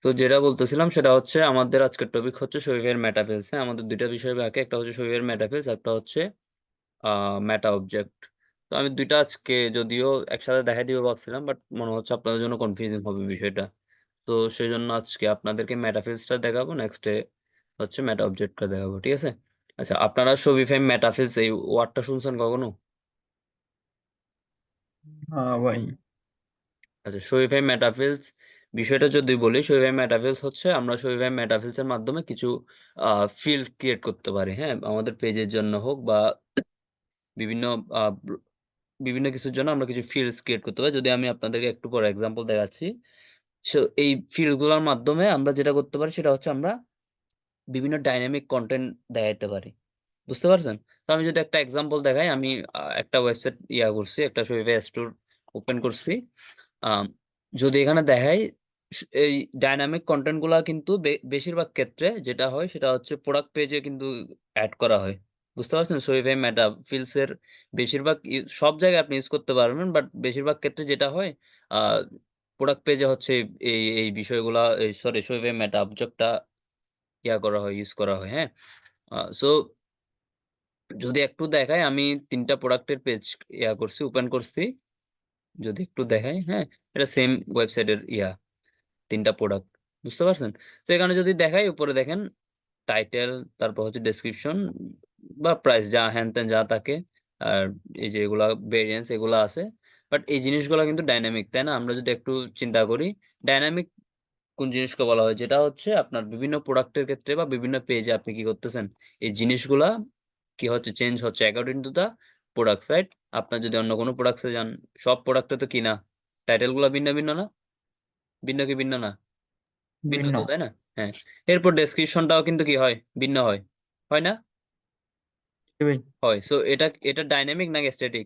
তো যেটা বলতেছিলাম সেটা হচ্ছে আমাদের আজকের টপিক হচ্ছে শরীফের মেটাফিলস। হ্যাঁ, আমাদের দুইটা বিষয় বাকি, একটা হচ্ছে শরীফের মেটাফিলস, একটা হচ্ছে মেটা অবজেক্ট। তো আমি দুইটা আজকে যদিও একসাথে দেখাই দিব ভাবছিলাম, বাট মনে হচ্ছে আপনাদের জন্য কনফিউজিং হবে বিষয়টা। তো সেই জন্য আজকে আপনাদেরকে মেটাফিলসটা দেখাবো, নেক্সটে হচ্ছে মেটা অবজেক্টটা দেখাবো, ঠিক আছে? আচ্ছা, আপনারা শরীফের মেটাফিলস এই ওয়ার্ডটা শুনছেন কখনো? হ্যাঁ ভাই। আচ্ছা, শরীফের মেটাফিলস বিষয়টা যদি বলি, শরীফের মেটাফিলস হচ্ছে আমরা শরীফের মেটাফিলস এর মাধ্যমে কিছু ফিল্ড ক্রিয়েট করতে পারি। হ্যাঁ, আমাদের পেজের জন্য হোক বা বিভিন্ন আহ, ব্র- বিভিন্ন কিছুর জন্য আমরা কিছু ফিল্ডস ক্রিয়েট করতে পারি। যদি আমি আপনাদেরকে একটু পরে এক্সাম্পল দেখাচ্ছি। সো এই ফিল্ড গুলোর মাধ্যমে আমরা যেটা করতে পারি সেটা হচ্ছে আমরা বিভিন্ন ডাইনামিক কন্টেন্ট দেখাইতে পারি। বুঝতে পারছেন? তো আমি যদি একটা এক্সাম্পল দেখাই, আমি একটা ওয়েবসাইট করছি, একটা শরীফের স্টোর ওপেন করছি। আম, যদি এখানে দেখাই, এই ডাইনামিক কন্টেন্ট গুলা কিন্তু বেশিরভাগ ক্ষেত্রে যেটা হয় সেটা হচ্ছে প্রোডাক্ট পেজে কিন্তু অ্যাড করা হয়। বুঝতে পারছেন? শরীফাই মেটা ফিল্ডস এর বেশিরভাগ সব জায়গায় আপনি ইউজ করতে পারবেন, বাট বেশিরভাগ ক্ষেত্রে যেটা হয় প্রোডাক্ট পেজে হচ্ছে এই এই বিষয়গুলা, সরি, শরীফাই মেটা অবজেক্টটা করা হয়, ইউজ করা হয়। হ্যাঁ, সো যদি একটু দেখাই, আমি ৩ টা প্রোডাক্টের পেজ করছি, ওপেন করছি। যদি একটু দেখাই, হ্যাঁ? এটা সেম ওয়েবসাইটের ৩ টা প্রোডাক্ট। বুঝতে পারছেন? তো এখানে যদি দেখাই, উপরে দেখেন টাইটেল, তারপর হচ্ছে ডেসক্রিপশন বা প্রাইস যা হ্যান-ত্যান যা থাকে। আর এই যে এগুলা ভেরিয়েন্স এগুলা আছে। বাট এই জিনিসগুলা কিন্তু ডাইনামিক, তাই না? আমরা যদি একটু চিন্তা করি, ডাইনামিক কোন জিনিসকে বলা হয়? যেটা হচ্ছে আপনার বিভিন্ন প্রোডাক্টের ক্ষেত্রে বা বিভিন্ন পেজে আপনি কি করতেছেন? এই জিনিসগুলা কি হচ্ছে? চেঞ্জ হচ্ছে according to the products, right? আপনার যদি অন্য কোনো প্রোডাক্টস এ যান, সব প্রোডাক্টে তো কি না? টাইটেল গুলা ভিন্ন, ভিন্ন না? ভিন্ন কি ভিন্ন না? ভিন্ন ভিন্ন। তো, তাই না? হ্যাঁ। এরপর ডেসক্রিপশনটাও কিন্তু কি হয়? ভিন্ন হয়। হয় না? জি ভাই। হয়। সো এটা এটা ডাইনামিক নাকি static?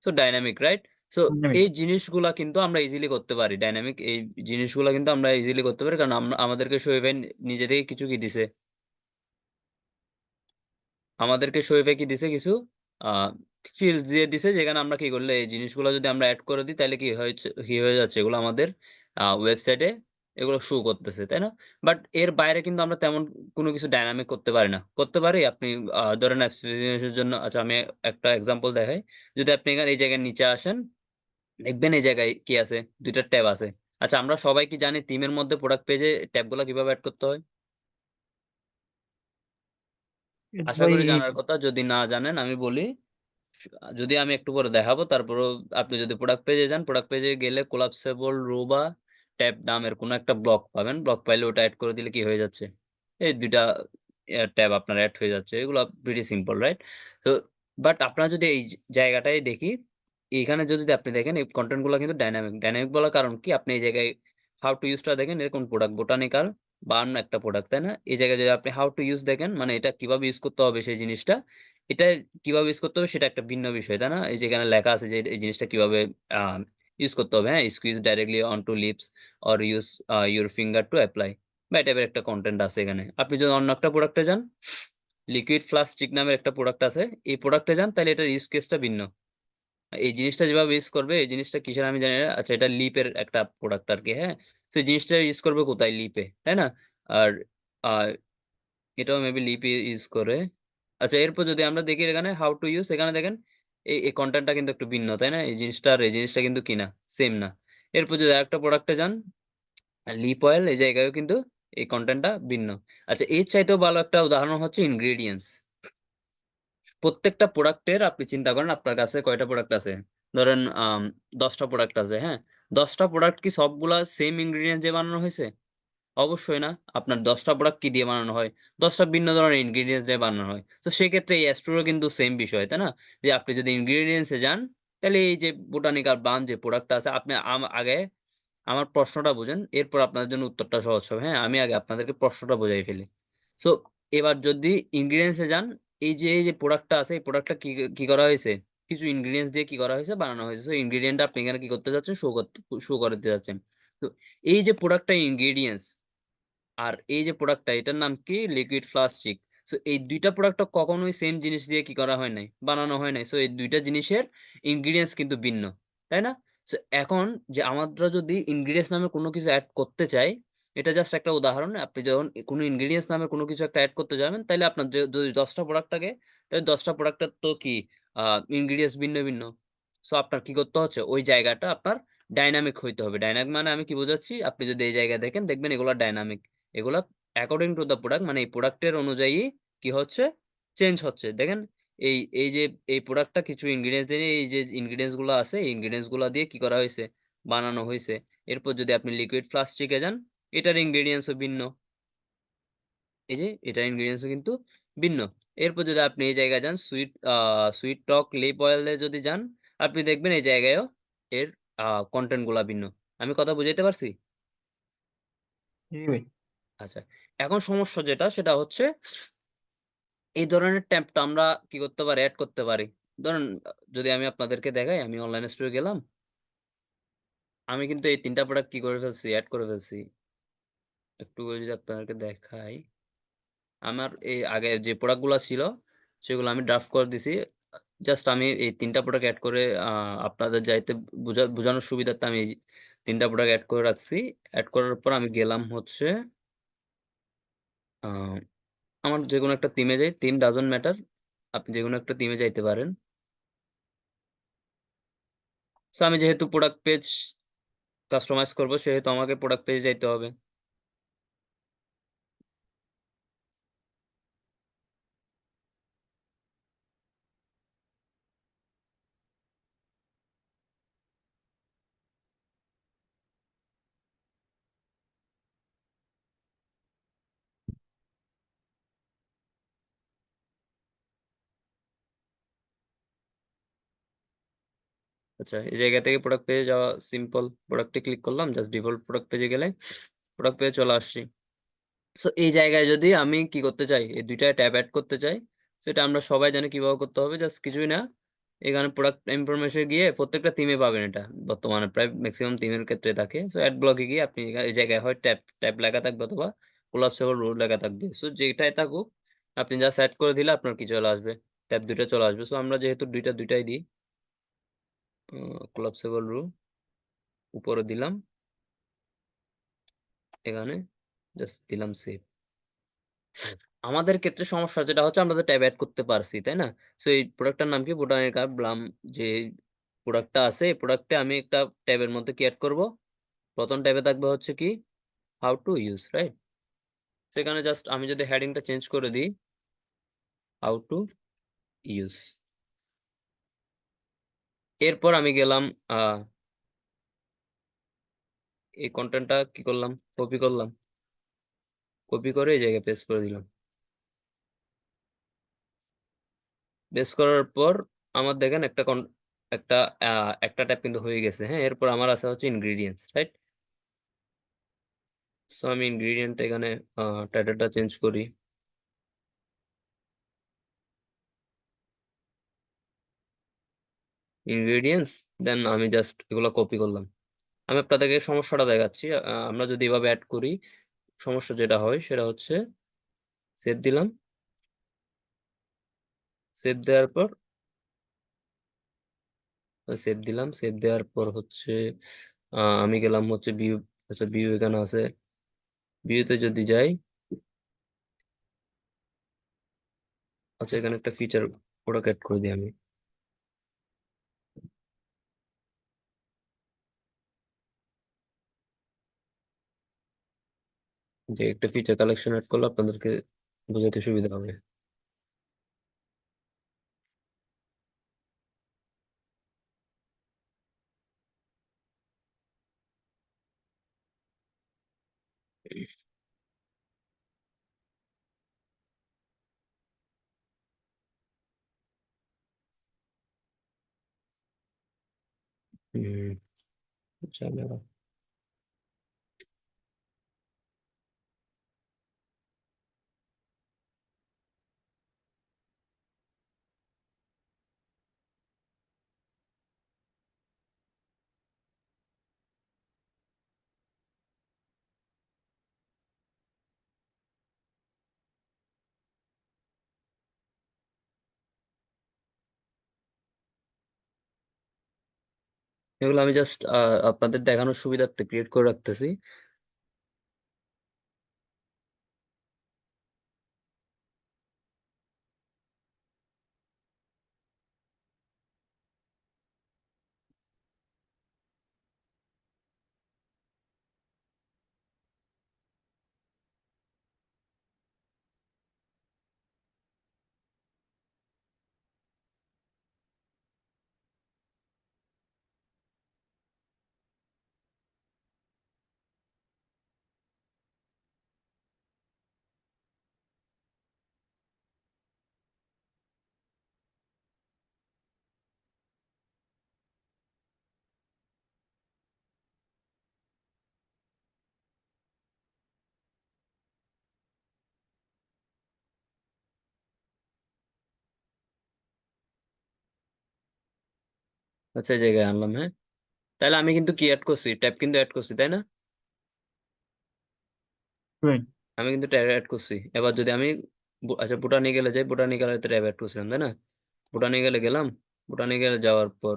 So dynamic, right? So Dynamic। এই জিনিসগুলা কিন্তু আমরা ইজিলি করতে পারি। ডাইনামিক এই জিনিসগুলা কিন্তু আমরা ইজিলি করতে পারি। কারণ আমাদেরকে শোয়েব নিজে থেকে কিছু কি দিছে? আমাদেরকে শোয়েবে কি দিছে? কিছু আ ফিল্ডস দিয়ে দিছে, যেখানে আমরা কি করলে এই জিনিসগুলো যদি আমরা এড করে দিই, তাইলে কি হয়ে যাচ্ছে? এগুলো আমাদের ওয়েবসাইটে এগুলো শো করতেছে, তাই না? বাট এর বাইরে কিন্তু আমরা তেমন কোনো কিছু ডায়নামিক করতে পারি না। করতে পারি? আপনি ধরেন এর জন্য, আচ্ছা, আমি একটা এক্সাম্পল দেখাই। যদি আপনি এখানে এই জায়গায় নিচে আসেন, দেখবেন এই জায়গায় কি আছে? ২ টা ট্যাব আছে। আচ্ছা, আমরা সবাই কি জানি থিমের মধ্যে প্রোডাক্ট পেজে ট্যাবগুলা কিভাবে এড করতে হয়? এটা আশা ভাই। করি জানার কথা। যদি না জানেন আমি বলি। যদি আমি একটু পরে দেখাবো, তারপরেও আপনি যদি প্রোডাক্ট পেজে যান, প্রোডাক্ট পেজে গেলে কোলাপসেবল রো বা ট্যাব নামের কোনো একটা ব্লক পাবেন। ব্লক পাইলে ওটা এড করে দিলে কি হয়ে যাচ্ছে? এই ২ টা ট্যাব আপনার এড হয়ে যাচ্ছে। এগুলা প্রিটি সিম্পল, রাইট? তো বাট আপনারা যদি এই জায়গাটায় দেখি, এইখানে যদি আপনি দেখেন এই কনটেন্ট গুলা কিন্তু ডাইনামিক। ডাইনামিক বলার কারণ কি? আপনি এই জায়গায় হাউ টু ইউজ টা দেখেন, এরকম প্রোডাক্ট বোটানিক্যাল বার্ন একটা প্রোডাক্ট, তাই না? এই জায়গায় যদি আপনি হাউ টু ইউজ দেখেন, মানে এটা কিভাবে ইউজ করতে হবে সেই জিনিসটা, এটা কিভাবে ইউজ করতে হবে সেটা একটা ভিন্ন বিষয়, তাই না? এই যে এখানে লেখা আছে যে এই জিনিসটা কিভাবে আ ইউজ করতে হবে, হ্যাঁ? Squeeze directly onto lips or use your finger to apply, বা এই টাইপের একটা কনটেন্ট আছে এখানে। আপনি যদি অন্য একটা প্রোডাক্টে যান, লিকুইড ফ্লাশ স্টিক নামের একটা প্রোডাক্ট আছে। এই প্রোডাক্টে যান, তাইলে এটার ইউজ কেসটা ভিন্ন। এই জিনিসটা যেভাবে ইউজ করবে, এই জিনিসটা কিসের আমি জানি না। আচ্ছা, এটা লিপের একটা প্রোডাক্ট আরকি, হ্যাঁ? সো এই জিনিসটা ইউজ করবে কোথায়? লিপে, তাই না? আর আ এটাও মেবি লিপ ইউজ করে। আচ্ছা, এরপর যদি আমরা দেখি এখানে হাউ টু ইউজ, এখানে দেখেন এই কনটেন্টটা কিন্তু একটু ভিন্ন, তাই না? এই জিনিসটা আর এই জিনিসটা কিন্তু কি না? সেম না। এরপর যদি আরেকটা প্রোডাক্টে যান, লিপ অয়েল, এই জায়গায়ও কিন্তু এই কনটেন্টটা ভিন্ন। আচ্ছা, এর চাইতেও ভালো একটা উদাহরণ হচ্ছে ইনগ্রেডিয়েন্টস। প্রত্যেকটা প্রোডাক্টের আপনি চিন্তা করেন আপনার কাছে কয়টা প্রোডাক্ট আছে? ধরেন ১০ টা প্রোডাক্ট আছে, হ্যাঁ? ১০ টা প্রোডাক্ট কি সবগুলা সেম ইনগ্রেডিয়েন্টস দিয়ে বানানো হইছে? অবশ্যই না। আপনার ১০ টা প্রোডাক্ট কি দিয়ে বানানো হয়? ১০ টা ভিন্ন ধরনের ইনগ্রিডিয়েন্টস দিয়ে বানানো হয়। তো সেক্ষেত্রে এই অ্যাস্ট্রোরও কিন্তু সেম বিষয়, তাই না? যে আপনি যদি ইনগ্রিডিয়েন্টস এ যান, তাহলে এই যে বোটানিক্যাল বার্ন যে প্রোডাক্টটা আছে, আপনি আগে আমার প্রশ্নটা বুঝেন, এরপর আপনাদের জন্য উত্তরটা সহজ হবে, হ্যাঁ? আমি আগে আপনাদেরকে প্রশ্নটা বুঝাই ফেলি। সো এবার যদি ইনগ্রিডিয়েন্টস এ যান, এই যে প্রোডাক্টটা আছে, এই প্রোডাক্টটা কি করা হয়েছে? কিছু ইনগ্রিডিয়েন্টস দিয়ে কি করা হয়েছে? বানানো হয়েছে। সো ইনগ্রিডিয়েন্ট আপনি এখানে কি করতে যাচ্ছেন? শো করতে যাচ্ছেন। তো এই যে প্রোডাক্টটা ইনগ্রিডিয়েন্টস, আর এই যে প্রোডাক্টটা, এটার নাম কি? Liquid plastic. সো এই ২ টা প্রোডাক্টটা কখনোই সেম জিনিস দিয়ে কি করা হয় নাই? বানানো হয় নাই। সো এই ২ টা জিনিসের ইনগ্রিডিয়েন্টস কিন্তু ভিন্ন। তাই না? So, এখন যে আমরা যদি ইনগ্রিডিয়েন্টস নামে কোনো কিছু অ্যাড করতে চাই, এটা জাস্ট একটা উদাহরণ। আপনি যখন কোনো ইনগ্রিডিয়েন্টস নামে কোনো কিছু একটা অ্যাড করতে যাবেন, তাইলে আপনার যদি ১০ টা প্রোডাক্ট থাকে, তাহলে ১০ টা প্রোডাক্টের তো কি আ ইনগ্রিডিয়েন্টস ভিন্ন, ভিন্ন। সো আপনার কি করতে হচ্ছে? ওই জায়গাটা আপনার ডায়নামিক হইতে হবে। ডায়নামিক মানে আমি কি বোঝাচ্ছি? আপনি যদি এই জায়গায় দেখেন, দেখবেন এগুলা ডায়নামিক। এগুলা অ্যাকর্ডিং টু দ্যা প্রোডাক্ট মানে এই প্রোডাক্টের অনুযায়ী কি হচ্ছে? চেঞ্জ হচ্ছে। দেখেন এই যে এই প্রোডাক্টটা কিছু ইনগ্রিডিয়েন্টস দিয়ে এই যে ইনগ্রিডিয়েন্টস গুলা আছে, এই ইনগ্রিডিয়েন্টস গুলা দিয়ে কি করা হইছে? বানানো হইছে। এরপর যদি আপনি লিকুইড ফ্লাস্ক চিকে যান, এটার ইনগ্রিডিয়েন্টস ও ভিন্ন। এই যে এটার ইনগ্রিডিয়েন্টস ও কিন্তু ভিন্ন। এরপর যদি আপনি এই জায়গায় যান সুইট টক লিপ অয়েল এ যদি যান, আপনি দেখবেন এই জায়গায়ও এর কনটেন্ট গুলা ভিন্ন। আমি কথা বুঝাইতে পারছি? জি ভাই। আচ্ছা। এখন সমস্যা যেটা সেটা হচ্ছে এই ধরনের ট্যাবটা আমরা কি করতে পারি? এড করতে পারি। ধরেন যদি আমি আপনাদেরকে দেখাই, আমি অনলাইন স্টোরে গেলাম। আমি কিন্তু এই ৩ টা প্রোডাক্ট কি করে ফেলছি? এড করে ফেলছি। একটু করে যদি আপনাদেরকে দেখাই। আমার এই আগে যে প্রোডাক্ট গুলা ছিল, সেগুলো আমি ড্রাফট করে দিছি। জাস্ট আমি এই ৩ টা প্রোডাক্ট এড করে আপনাদের যাইতে বুঝানোর সুবিধার্থে আমি এই ৩ টা প্রোডাক্ট এড করে রাখছি। এড করার পর আমি গেলাম হচ্ছে আ আমার যেকোনো একটা থিমে যাই। Theme doesn't matter. আপনি যেকোনো একটা থিমে যাইতে পারেন। সো আমি যেহেতু প্রোডাক্ট পেজ কাস্টমাইজ করব, সেহেতু আমাকে প্রোডাক্ট পেজে যাইতে হবে। আচ্ছা, এই জায়গা থেকে প্রোডাক্ট পেজে যাওয়া সিম্পল। প্রোডাক্টে ক্লিক করলাম। জাস্ট ডিফল্ট প্রোডাক্ট পেজে গেলে প্রোডাক্ট পেজে চলে আসছি। সো এই জায়গায় যদি আমি কি করতে চাই, এই ২ টা ট্যাব এড করতে চাই, সেটা আমরা সবাই জানি কিভাবে করতে হবে। জাস্ট কিছুই না। এখানে প্রোডাক্ট ইনফরমেশন এ গিয়ে প্রত্যেকটা থিমে পাবেন এটা। বর্তমানে প্রায় মেক্সিমাম থিমের ক্ষেত্রে থাকে। সো এড ব্লকে গিয়ে আপনি এই জায়গায় হয় ট্যাব লেখা থাকবে অথবা কোলাপসেবল রুল লেখা থাকবে। সো যেটাই থাকুক আপনি জাস্ট এড করে দিলে আপনার কি চলে আসবে? ট্যাব ২ টা চলে আসবে। সো আমরা যেহেতু ২ টাই দিই, কোলাপসেবল রুল উপরে দিলাম। এখানে জাস্ট দিলাম সেভ। আমাদের ক্ষেত্রে সমস্যা যেটা হচ্ছে আমরা তো ট্যাব এড করতে পারছি, তাই না? সো এই প্রোডাক্টটার নাম কি? বোটানিকা ব্লাম যে প্রোডাক্টটা আছে এই প্রোডাক্টে আমি একটা ট্যাবের মধ্যে কি এড করব? ১ম ট্যাবে থাকবে হচ্ছে কি? How to use, right? সেখানে জাস্ট আমি যদি হেডিংটা চেঞ্জ করে দিই, হাউ টু ইউস। এরপর আমি গেলাম আ এই কনটেন্টটা কি করলাম? কপি করলাম। কপি করে এই জায়গায় পেস্ট করে দিলাম। পেস্ট করার পর আমার দেখেন একটা আ একটা ট্যাব কিন্তু হয়ে গেছে, হ্যাঁ? এরপর আমার আছে হচ্ছে ইনগ্রিডিয়েন্টস, রাইট? সো আমি ইনগ্রিডিয়েন্ট এখানে আ টাইটেলটা চেঞ্জ করি। ইনগ্রিডিয়েন্টস দেন আমি জাস্ট এগুলো কপি করলাম। আমি আপনাদেরকে সমস্যাটা দেখাচ্ছি। আমরা যদি এভাবে এড করি, সমস্যা যেটা হয় সেটা হচ্ছে সেভ দিলাম। সেভ দেওয়ার পর সেভ দিলাম। সেভ দেওয়ার পর হচ্ছে আমি গেলাম হচ্ছে ভিউ। আচ্ছা ভিউ এখানে আছে। ভিউ তে যদি যাই, আচ্ছা এখানে একটা ফিচার প্রোডাক্ট এড করে দিই আমি। যে একটা ফিচার কালেকশন এড করলে আপনাদেরকে বোঝাতে সুবিধা হবে। হুম, ঝামেলা। এগুলো আমি জাস্ট আপনাদের দেখানোর সুবিধার্থে ক্রিয়েট করে রাখতেছি। আচ্ছা, এই জায়গায় আনলাম। হ্যাঁ, তাহলে আমি কিন্তু কি অ্যাড করছি, ট্যাব কিন্তু অ্যাড করছি, তাই না? রাইট। আমি কিন্তু ট্যাব অ্যাড করছি। এবার যদি আমি আচ্ছা বোটানিক্যালে যাই, বোটানিক্যালে তো ট্যাব অ্যাড করছিলাম, তাই না? বোটানিক্যালে গেলাম। বোটানিক্যালে যাওয়ার পর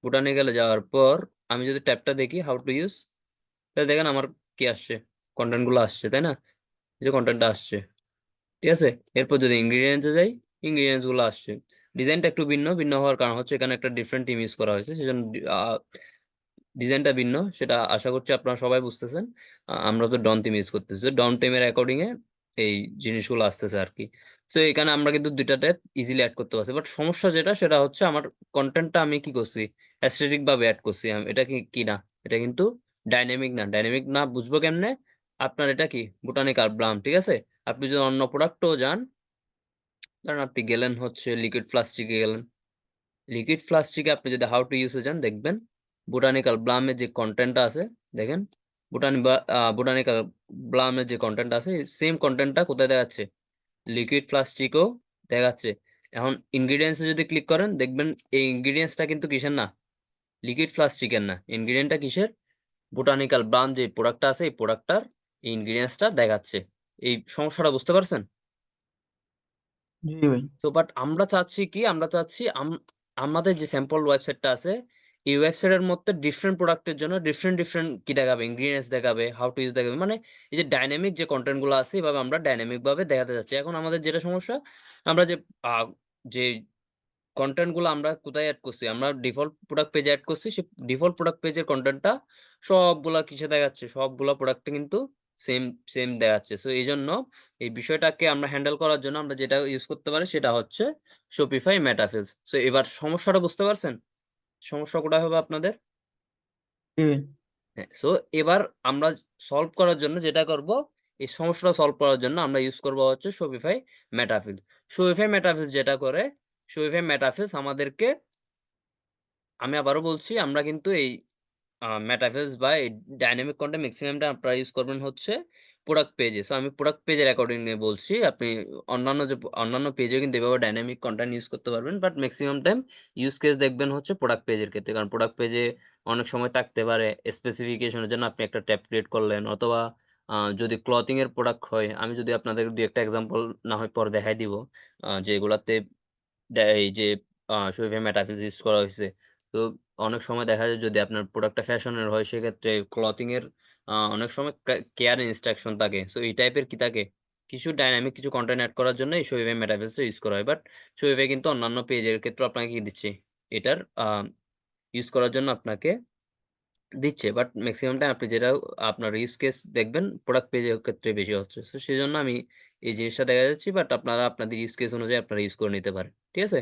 বোটানিক্যালে যাওয়ার পর আমি যদি ট্যাবটা দেখি হাউ টু ইউজ, তাহলে দেখেন আমার কি আসছে, কন্টেন্ট গুলো আসছে, তাই না? এই যে কন্টেন্টটা আসছে, ঠিক আছে। এরপর যদি ইনগ্রিডিয়েন্টসে যাই, ইনগ্রিডিয়েন্টস গুলো আসছে। ডিজাইনটা একটু ভিন্ন ভিন্ন হওয়ার কারণ হচ্ছে এখানে একটা ডিফারেন্ট টিম ইউজ করা হয়েছে, সেজন্য ডিজাইনটা ভিন্ন, সেটা আশা করছি আপনারা সবাই বুঝতেছেন। আমরা তো ডন টিম ইউজ করতেছি, ডন টিমের অ্যাকর্ডিং এ এই জিনিসগুলো আসতেছে আর কি। তো এখানে আমরা কিন্তু দুইটা ট্যাব ইজিলি অ্যাড করতে পারছি, বাট সমস্যা যেটা সেটা হচ্ছে আমার কন্টেন্টটা আমি কি করছি, অ্যাস্থেটিক ভাবে অ্যাড করছি। এটা কি কি না, এটা কিন্তু ডাইনামিক না। ডাইনামিক না বুঝবো কেমনে? আপনার এটা কি বোটানিক্যাল ব্লাম, ঠিক আছে। আপনি যদি অন্য প্রোডাক্টও যান, কারণ আপনি গেলেন হচ্ছে লিকুইড প্লাস্টিকে গেলেন, লিকুইড প্লাস্টিকে আপনি যদি হাউ টু ইউজে যান, দেখবেন বোটানিক্যাল ব্লামের যে কন্টেন্টটা আছে, দেখেন বোটানিক্যাল ব্লামের যে কন্টেন্ট আছে, সেম কন্টেন্টটা কোথায় দেখাচ্ছে, লিকুইড প্লাস্টিকও দেখাচ্ছে। এখন ইনগ্রিডিয়েন্টসে যদি ক্লিক করেন, দেখবেন এই ইনগ্রিডিয়েন্টসটা কিন্তু কিসের না, লিকুইড প্লাস্টিকের না। ইনগ্রিডিয়েন্টটা কিসের, বোটানিক্যাল ব্লাম যে প্রোডাক্টটা আছে, এই প্রোডাক্টটার ইনগ্রিডিয়েন্টসটা দেখাচ্ছে। এই সমস্যাটা বুঝতে পারছেন? জি ভাই। তো বাট আমরা চাচ্ছি কি, আমরা চাচ্ছি আমাদের যে স্যাম্পল ওয়েবসাইটটা আছে, এই ওয়েবসাইটের মধ্যে ডিফারেন্ট প্রোডাক্টের জন্য ডিফারেন্ট ডিফারেন্ট কি দেখাবে, ইনগ্রিডিয়েন্টস দেখাবে, হাউ টু ইউজ দেখাবে। মানে এই যে ডাইনামিক যে কন্টেন্ট গুলো আছে, এভাবে আমরা ডাইনামিক ভাবে দেখাতে যাচ্ছি। এখন আমাদের যেটা সমস্যা, আমরা যে কনটেন্ট গুলো আমরা কোথায় এড করছি, আমরা ডিফল্ট প্রোডাক্ট পেজে এড করছি। সেই ডিফল্ট প্রোডাক্ট পেজের কন্টেন্টটা সবগুলা কিসে দেখাচ্ছে, সবগুলা প্রোডাক্টে কিন্তু সেম সেম দেখাচ্ছে। সো এই জন্য এই বিষয়টাকে আমরা হ্যান্ডেল করার জন্য আমরা যেটা ইউজ করতে পারি সেটা হচ্ছে শপিফাই মেটাফিলস। সো এবার সমস্যাটা বুঝতে পারছেন, সমস্যা কোথায় হবে আপনাদের? জি ভাই। হ্যাঁ, সো এবার আমরা সলভ করার জন্য যেটা করব, এই সমস্যাটা সলভ করার জন্য আমরা ইউজ করব হচ্ছে শপিফাই মেটাফিলস। শপিফাই মেটাফিলস যেটা করে, শপিফাই মেটাফিলস আমাদেরকে, আমি আবারও বলছি, আমরা কিন্তু এই মেটাফিলস বা এই ডাইনামিক কন্টেন্ট ম্যাক্সিমামটা আপনারা ইউজ করবেন হচ্ছে প্রোডাক্ট পেজে। সো আমি প্রোডাক্ট পেজের অ্যাকর্ডিং নিয়ে বলছি। আপনি অন্যান্য পেজেও কিন্তু এভাবে ডাইনামিক কন্টেন্ট ইউজ করতে পারবেন, but maximum time use case দেখবেন হচ্ছে প্রোডাক্ট পেজের ক্ষেত্রে। কারণ প্রোডাক্ট পেজে অনেক সময় থাকতে পারে স্পেসিফিকেশনের জন্য আপনি একটা ট্যাব ক্রিয়েট করলেন, অথবা যদি ক্লথিং এর প্রোডাক্ট হয়, আমি যদি আপনাদের দুই একটা এক্সাম্পল না হয় পরে দেখাই দিব, যেগুলাতে এই যে শরীফে মেটাফিলস ইউজ করা হইছে। তো অনেক সময় দেখা যায় যদি আপনার প্রোডাক্টটা ফ্যাশনের হয়, সেক্ষেত্রে ক্লথিং এর অনেক সময় কেয়ার ইনস্ট্রাকশন থাকে। সো এই টাইপের কি থাকে, কিছু ডাইনামিক কিছু কনটেন্ট এড করার জন্য এই শরীফে মেটাফিলস ইউজ করা হয়। বাট শরীফে কিন্তু অন্যান্য পেজের ক্ষেত্রে আপনাকে কি দিচ্ছে, এটার ইউজ করার জন্য আপনাকে দিচ্ছে। বাট মেক্সিমাম টাইম আপনি যেটা আপনার ইউজ কেস দেখবেন প্রোডাক্ট পেজের ক্ষেত্রে বেশি হচ্ছে। সো সেজন্য আমি এই জিনিসটা দেখা যাচ্ছি, বাট আপনারা আপনাদের ইউজ কেস অনুযায়ী আপনারা ইউজ করে নিতে পারেন, ঠিক আছে।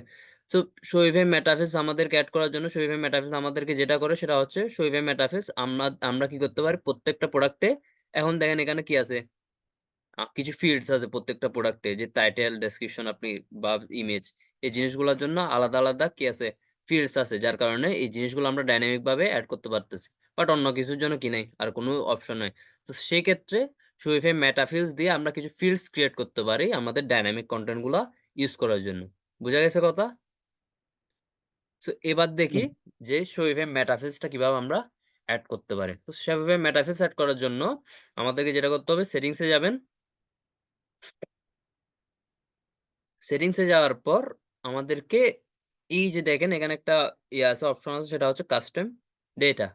সো শোয়েভে মেটাফিলস আমাদেরকে অ্যাড করার জন্য, শোয়েভে মেটাফিলস আমাদেরকে যেটা করে সেটা হচ্ছে, শোয়েভে মেটাফিলস আমরা আমরা কি করতে পারি প্রত্যেকটা প্রোডাক্টে, এখন দেখেন এখানে কি আছে, কিছু ফিল্ডস আছে প্রত্যেকটা প্রোডাক্টে, যে টাইটেল, ডেসক্রিপশন আপনি বা ইমেজ, এই জিনিসগুলোর জন্য আলাদা আলাদা কি আছে, ফিল্ডস আছে, যার কারণে এই জিনিসগুলো আমরা ডাইনামিক ভাবে অ্যাড করতে পারতেছি। বাট অন্য কিছুর জন্য কি নাই, আর কোনো অপশন নাই। তো সেই ক্ষেত্রে শোইফাই মেটাফিল্ডস দিয়ে আমরা কিছু ফিল্ডস ক্রিয়েট করতে পারি আমাদের ডাইনামিক কন্টেন্ট গুলা ইউজ করার জন্য। বুঝা গেছে কথা? সো এবার দেখি যে শোইফাই মেটাফিল্ডসটা কিভাবে আমরা অ্যাড করতে পারি। তো শোইফাই মেটাফিল্ডস অ্যাড করার জন্য আমাদেরকে যেটা করতে হবে, সেটিংসে যাবেন। সেটিংসে যাওয়ার পর আমাদেরকে এই যে দেখেন এখানে একটা ইয়ে আছে, অপশন আছে, সেটা হচ্ছে custom data,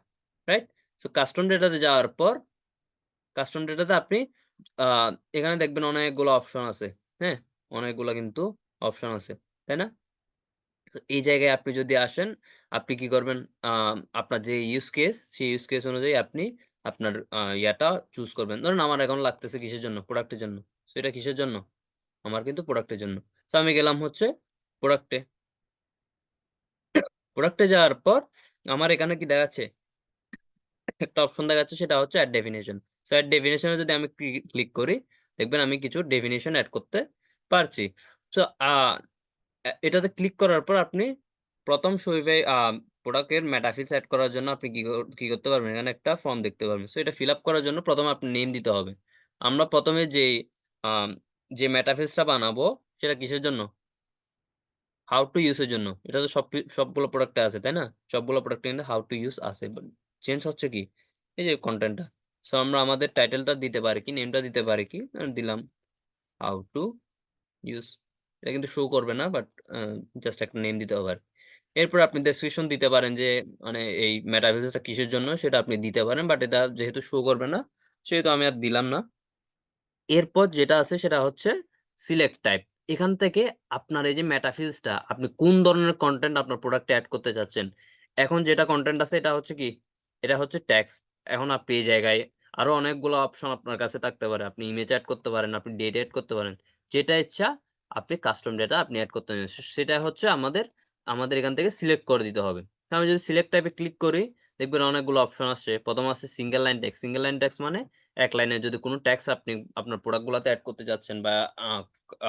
right? So custom ডেটাতে যাওয়ার পর কাস্টম ডেটাতে আপনি আ এখানে দেখবেন অনেকগুলো অপশন আছে। হ্যাঁ? অনেকগুলা কিন্তু অপশন আছে। তাই না? তো এই জায়গায় আপনি যদি আসেন, আপনি কি করবেন? আপনার যে ইউজ কেস, সেই ইউজ কেস অনুযায়ী আপনি আপনার ইয়াটা চুজ করবেন। ধরুন আমার এখন লাগতেছে কিসের জন্য? প্রোডাক্টের জন্য। সো এটা কিসের জন্য? আমার কিন্তু প্রোডাক্টের জন্য। সো আমি গেলাম হচ্ছে প্রোডাক্টে। প্রোডাক্টে যাওয়ার পর আমার এখানে কি দেখাচ্ছে? একটা অপশন দেখাচ্ছে, সেটা হচ্ছে add definition. So add definition এ যদি আমি ক্লিক করি, দেখবেন আমি কিছু ডেফিনিশন এড করতে পারছি। সো এটাতে ক্লিক করার পর আপনি ১ম শুরুতেই প্রোডাক্টের মেটাফিলস এড করার জন্য আপনি কি করতে পারবেন? এখানে একটা ফর্ম দেখতে পারবেন। সো এটা ফিল আপ করার জন্য ১ম এ আপনি নেম দিতে হবে। আমরা ১ম এ আম যে মেটাফিলসটা বানাবো, সেটা কিসের জন্য? হাউ টু ইউজ এর জন্য। এটা তো সবগুলো প্রোডাক্টে আছে, তাই না? সবগুলো প্রোডাক্টে কিন্তু হাউ টু ইউজ আছে। বাট চেঞ্জ হচ্ছে কি? এই যে কনটেন্টটা। সো আমরা আমাদের টাইটেলটা দিতে পারি কি? নেমটা দিতে পারি কি? দিলাম হাউ টু ইউজ। এটা কিন্তু শো করবে না, বাট আ জাস্ট একটা নেম দিতে হবে আরকি। এরপর আপনি ডেসক্রিপশন দিতে পারেন যে মানে এই মেটাভার্সটা কিসের জন্য সেটা আপনি দিতে পারেন। বাট এটা যেহেতু শো করবে না, সেহেতু আমি আর দিলাম না। এরপর যেটা আছে সেটা হচ্ছে সিলেক্ট টাইপ। এখান থেকে আপনার এই যে মেটাফিলসটা আপনি কোন ধরনের কনটেন্ট আপনার প্রোডাক্টে এড করতে চাচ্ছেন। এখন যেটা কনটেন্ট আছে এটা হচ্ছে কি? এটা হচ্ছে টেক্সট। এখন আপনি এই জায়গায় আরো অনেকগুলো অপশন আপনার কাছে থাকতে পারে। আপনি ইমেজ এড করতে পারেন, আপনি ডেট এড করতে পারেন। যেটা ইচ্ছা আপনি কাস্টম ডেটা আপনি এড করতে পারেন। সেটা হচ্ছে আমাদের এখান থেকে সিলেক্ট করে দিতে হবে। তো আমি যদি সিলেক্ট টাইপে ক্লিক করি, দেখবেন অনেকগুলো অপশন আসছে। ১ম আছে single line text. Single line text মানে এক লাইনে যদি কোনো ট্যাক্স আপনি আপনার প্রোডাক্ট গুলাতে এড করতে যাচ্ছেন বা আ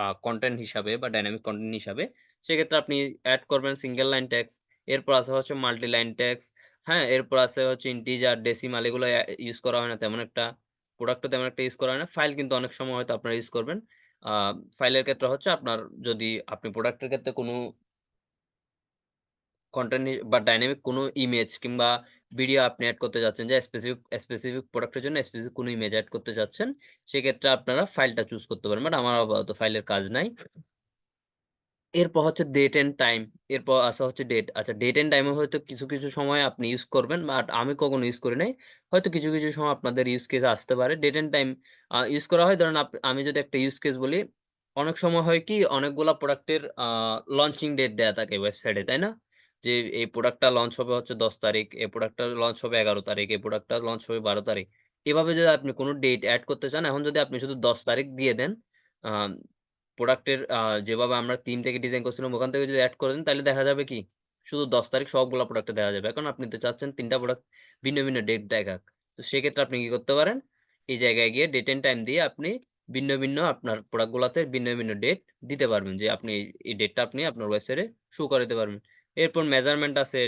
আ কনটেন্ট হিসাবে বা ডাইনামিক কনটেন্ট হিসাবে, সেক্ষেত্রে আপনি এড করবেন সিঙ্গেল লাইন ট্যাক্স। এরপর আছে হচ্ছে মাল্টি লাইন ট্যাক্স। হ্যাঁ? এরপর আছে হচ্ছে ইন্টিজার, ডেসিমাল এগুলো ইউজ করা হয় না তেমন একটা। প্রোডাক্টও তেমন একটা ইউজ করা হয় না। ফাইল কিন্তু অনেক সময় হয়তো আপনারা ইউজ করবেন। আ ফাইলের ক্ষেত্রে হচ্ছে আপনার যদি আপনি প্রোডাক্টের ক্ষেত্রে কোনো কনটেন্ট বা ডাইনামিক কোনো ইমেজ কিংবা ভিডিও আপনি এড করতে যাচ্ছেন যে স্পেসিফিক প্রোডাক্টের জন্য স্পেসিফিক কোনো ইমেজ এড করতে চাচ্ছেন, সেক্ষেত্রে আপনারা ফাইলটা চুজ করতে পারেন। বাট আমার আপাতত ফাইলের কাজ নাই। এরপর হচ্ছে ডেট অ্যান্ড টাইম। এরপর আছে হচ্ছে ডেট। আচ্ছা, ডেট অ্যান্ড টাইমে হয়তো কিছু সময় আপনি ইউজ করবেন, বাট আমি কখনো ইউজ করি নাই। হয়তো কিছু সময় আপনাদের ইউজ কেস আসতে পারে। ডেট অ্যান্ড টাইম ইউজ করা হয়, ধরেন আমি যদি একটা ইউজ কেস বলি, অনেক সময় হয় কি অনেকগুলা প্রোডাক্টের লঞ্চিং ডেট দেয়া থাকে ওয়েবসাইটে, তাই না? যে এই প্রোডাক্টটা লঞ্চ হবে হচ্ছে ১০ তারিখ, এই প্রোডাক্টটা লঞ্চ হবে ১১ তারিখ, এই প্রোডাক্টটা লঞ্চ হবে ১২ তারিখ। এভাবে যদি আপনি কোন ডেট এড করতে চান, এখন যদি আপনি শুধু ১০ তারিখ দিয়ে দেন, আ প্রোডাক্টের যেভাবে আমরা থিম থেকে ডিজাইন করছিলাম ওখান থেকে যদি এড করে দেন, তাইলে দেখা যাবে কি? শুধু ১০ তারিখ সবগুলা প্রোডাক্টে দেখা যাবে। এখন আপনি তো চাচ্ছেন ৩ টা প্রোডাক্ট ভিন্ন ডেট দেখাক। তো সেক্ষেত্রে আপনি কি করতে পারেন? এই জায়গায় গিয়ে ডেট অ্যান্ড টাইম দিয়ে আপনি ভিন্ন আপনার প্রোডাক্ট গুলাতে ভিন্ন ডেট দিতে পারবেন। যে আপনি এই ডেটটা আপনি আপনার ওয়েবসাইটে শো করাতে পারবেন। এরপর মেজারমেন্ট আছে,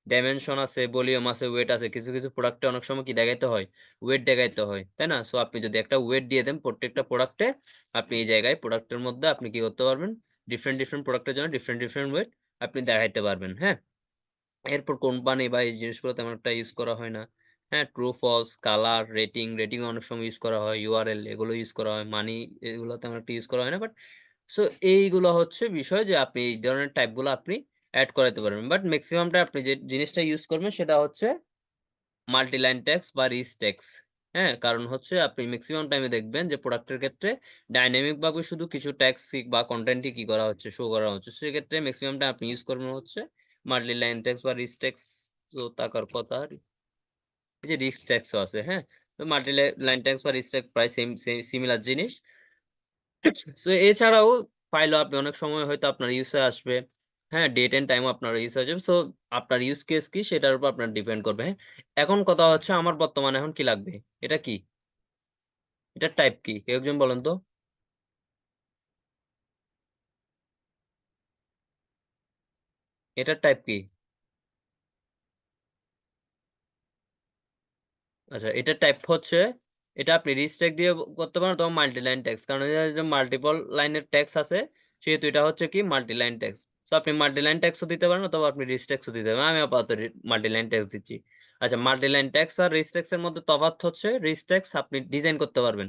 ডাইমেনশন আছে, ভলিউম আছে, ওয়েট আছে। কিছু প্রোডাক্টে অনেক সময় কি দেখাইতে হয়? ওয়েট দেখাইতে হয়। তাই না? সো আপনি যদি একটা ওয়েট দিয়ে দেন প্রত্যেকটা প্রোডাক্টে, আপনি এই জায়গায় প্রোডাক্টের মধ্যে আপনি কি করতে পারবেন? ডিফারেন্ট প্রোডাক্টের জন্য ডিফারেন্ট ওয়েট আপনি দেখাইতে পারবেন। হ্যাঁ? এরপর কোম্পানি বা এই জিনিসগুলো তেমন একটা ইউজ করা হয় না। হ্যাঁ? ট্রু, ফলস, কালার, রেটিং অনেক সময় ইউজ করা হয়। URL এগুলো ইউজ করা হয়। মানি এগুলো তেমন একটা ইউজ করা হয় না। বাট সো এইগুলো হচ্ছে বিষয় যে আপনি এই ধরনের টাইপ গুলো আপনি এড করাইতে পারবেন। বাট মেক্সিমাম টা আপনি যে জিনিসটা ইউজ করবেন সেটা হচ্ছে মাল্টি লাইন টেক্সট বা রিচ টেক্সট। হ্যাঁ? কারণ হচ্ছে আপনি মেক্সিমাম টাইমে দেখবেন যে প্রোডাক্টের ক্ষেত্রে ডাইনামিক ভাবে শুধু কিছু টেক্সট বা কনটেন্টই কি করা হচ্ছে, শো করা হচ্ছে। সেক্ষেত্রে মেক্সিমাম টাইম আপনি ইউজ করবেন হচ্ছে মাল্টি লাইন টেক্সট বা রিচ টেক্সট। তো থাকার কথা। এই যে রিচ টেক্সট ও আছে, হ্যাঁ? তো মাল্টি লাইন টেক্সট বা রিচ টেক্সট প্রায় সিমিলার জিনিস। সো এছাড়াও ফাইলও আপনি অনেক সময় হয়তো আপনার ইউসে আসবে। হ্যাঁ? ডেট অ্যান্ড টাইম ও আপনার ইউস হয়ে যাবে। সো আপনার ইউস কেস কি সেটার উপর আপনার ডিপেন্ড করবে। হ্যাঁ? এখন কথা হচ্ছে আমার বর্তমানে এখন কি লাগবে? এটা কি? এটার টাইপ কি? কেউ একজন বলেন তো? এটার টাইপ কি? আচ্ছা, এটার টাইপ হচ্ছে এটা আপনি রিচ ট্যাগ দিয়ে করতে পারেন অথবা মাল্টি লাইন টেক্সট। কারণ এটা যে মাল্টিপল লাইনের টেক্সট আছে সেহেতু এটা হচ্ছে কি মাল্টি লাইন টেক্সট। সো আপনি মাল্টি লাইন টেক্সট ও দিতে পারেন অথবা আপনি রিচ টেক্সট ও দিতে পারেন। আমি আপাতত মাল্টি লাইন টেক্সট দিচ্ছি। আচ্ছা, মাল্টি লাইন টেক্সট আর রিচ টেক্সট এর মধ্যে তফাৎ হচ্ছে রিচ টেক্সট আপনি ডিজাইন করতে পারবেন।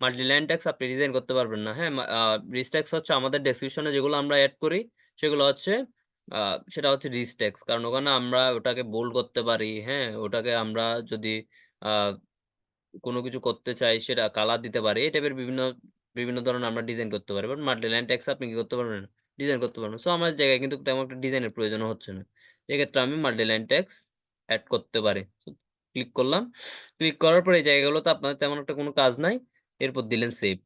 মাল্টি লাইন টেক্সট আপনি ডিজাইন করতে পারবেন না। হ্যাঁ? রিচ টেক্সট হচ্ছে আমাদের ডেসক্রিপশন এ যেগুলো আমরা এড করি সেগুলো হচ্ছে সেটা হচ্ছে রিচ ট্যাগস, কারণ ওখানে আমরা ওটাকে বোল্ড করতে পারি, হ্যাঁ, ওটাকে আমরা যদি আহ কোনো কিছু করতে চাই সেটা কালার দিতে পারি। এই টাইপের বিভিন্ন বিভিন্ন ধরনের আমরা ডিজাইন করতে পারি। বাট মাল্টিলাইন টেক্সট আপনি কি করতে পারবেন না? ডিজাইন করতে পারবেন না। সো আমার জায়গায় কিন্তু তেমন একটা ডিজাইনের প্রয়োজন হচ্ছে না। এক্ষেত্রে আমি মাল্টিলাইন টেক্সট এড করতে পারি। সো ক্লিক করলাম। ক্লিক করার পর এই জায়গাগুলোতে আপনার তেমন একটা কোনো কাজ নাই। এরপর দিলেন সেভ।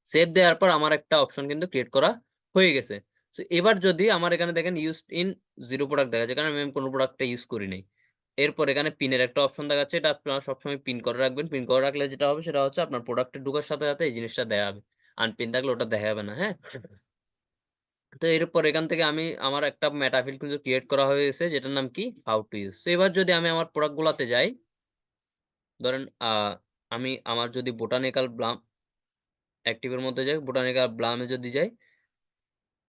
সেভ দেওয়ার পর আমার একটা অপশন কিন্তু ক্রিয়েট করা হয়ে গেছে। সো এবার যদি আমার এখানে দেখেন ইউজড ইন 0 প্রোডাক্ট দেখা যায়, কারণ আমি কোনো প্রোডাক্টটা ইউজ করি নাই। এরপর এখানে পিনের একটা অপশন দেখাচ্ছে, এটা আপনারা সবসময় পিন করে রাখবেন। পিন করে রাখলে যেটা হবে সেটা হচ্ছে আপনার প্রোডাক্টে ঢোকার সাথে সাথে এই জিনিসটা দেখা যাবে। আনপিন থাকলে ওটা দেখা যাবে না, হ্যাঁ? তো এরপর এখান থেকে আমি আমার একটা মেটাফিল কিন্তু ক্রিয়েট করা হয়েছে, যেটার নাম কি হাউ টু ইউজ। তো এবার যদি আমি আমার প্রোডাক্ট গুলাতে যাই, ধরেন আমি আমার যদি বোটানিক্যাল ব্লাম অ্যাক্টিভের মধ্যে যাই, বোটানিক্যাল ব্লামে যদি যাই,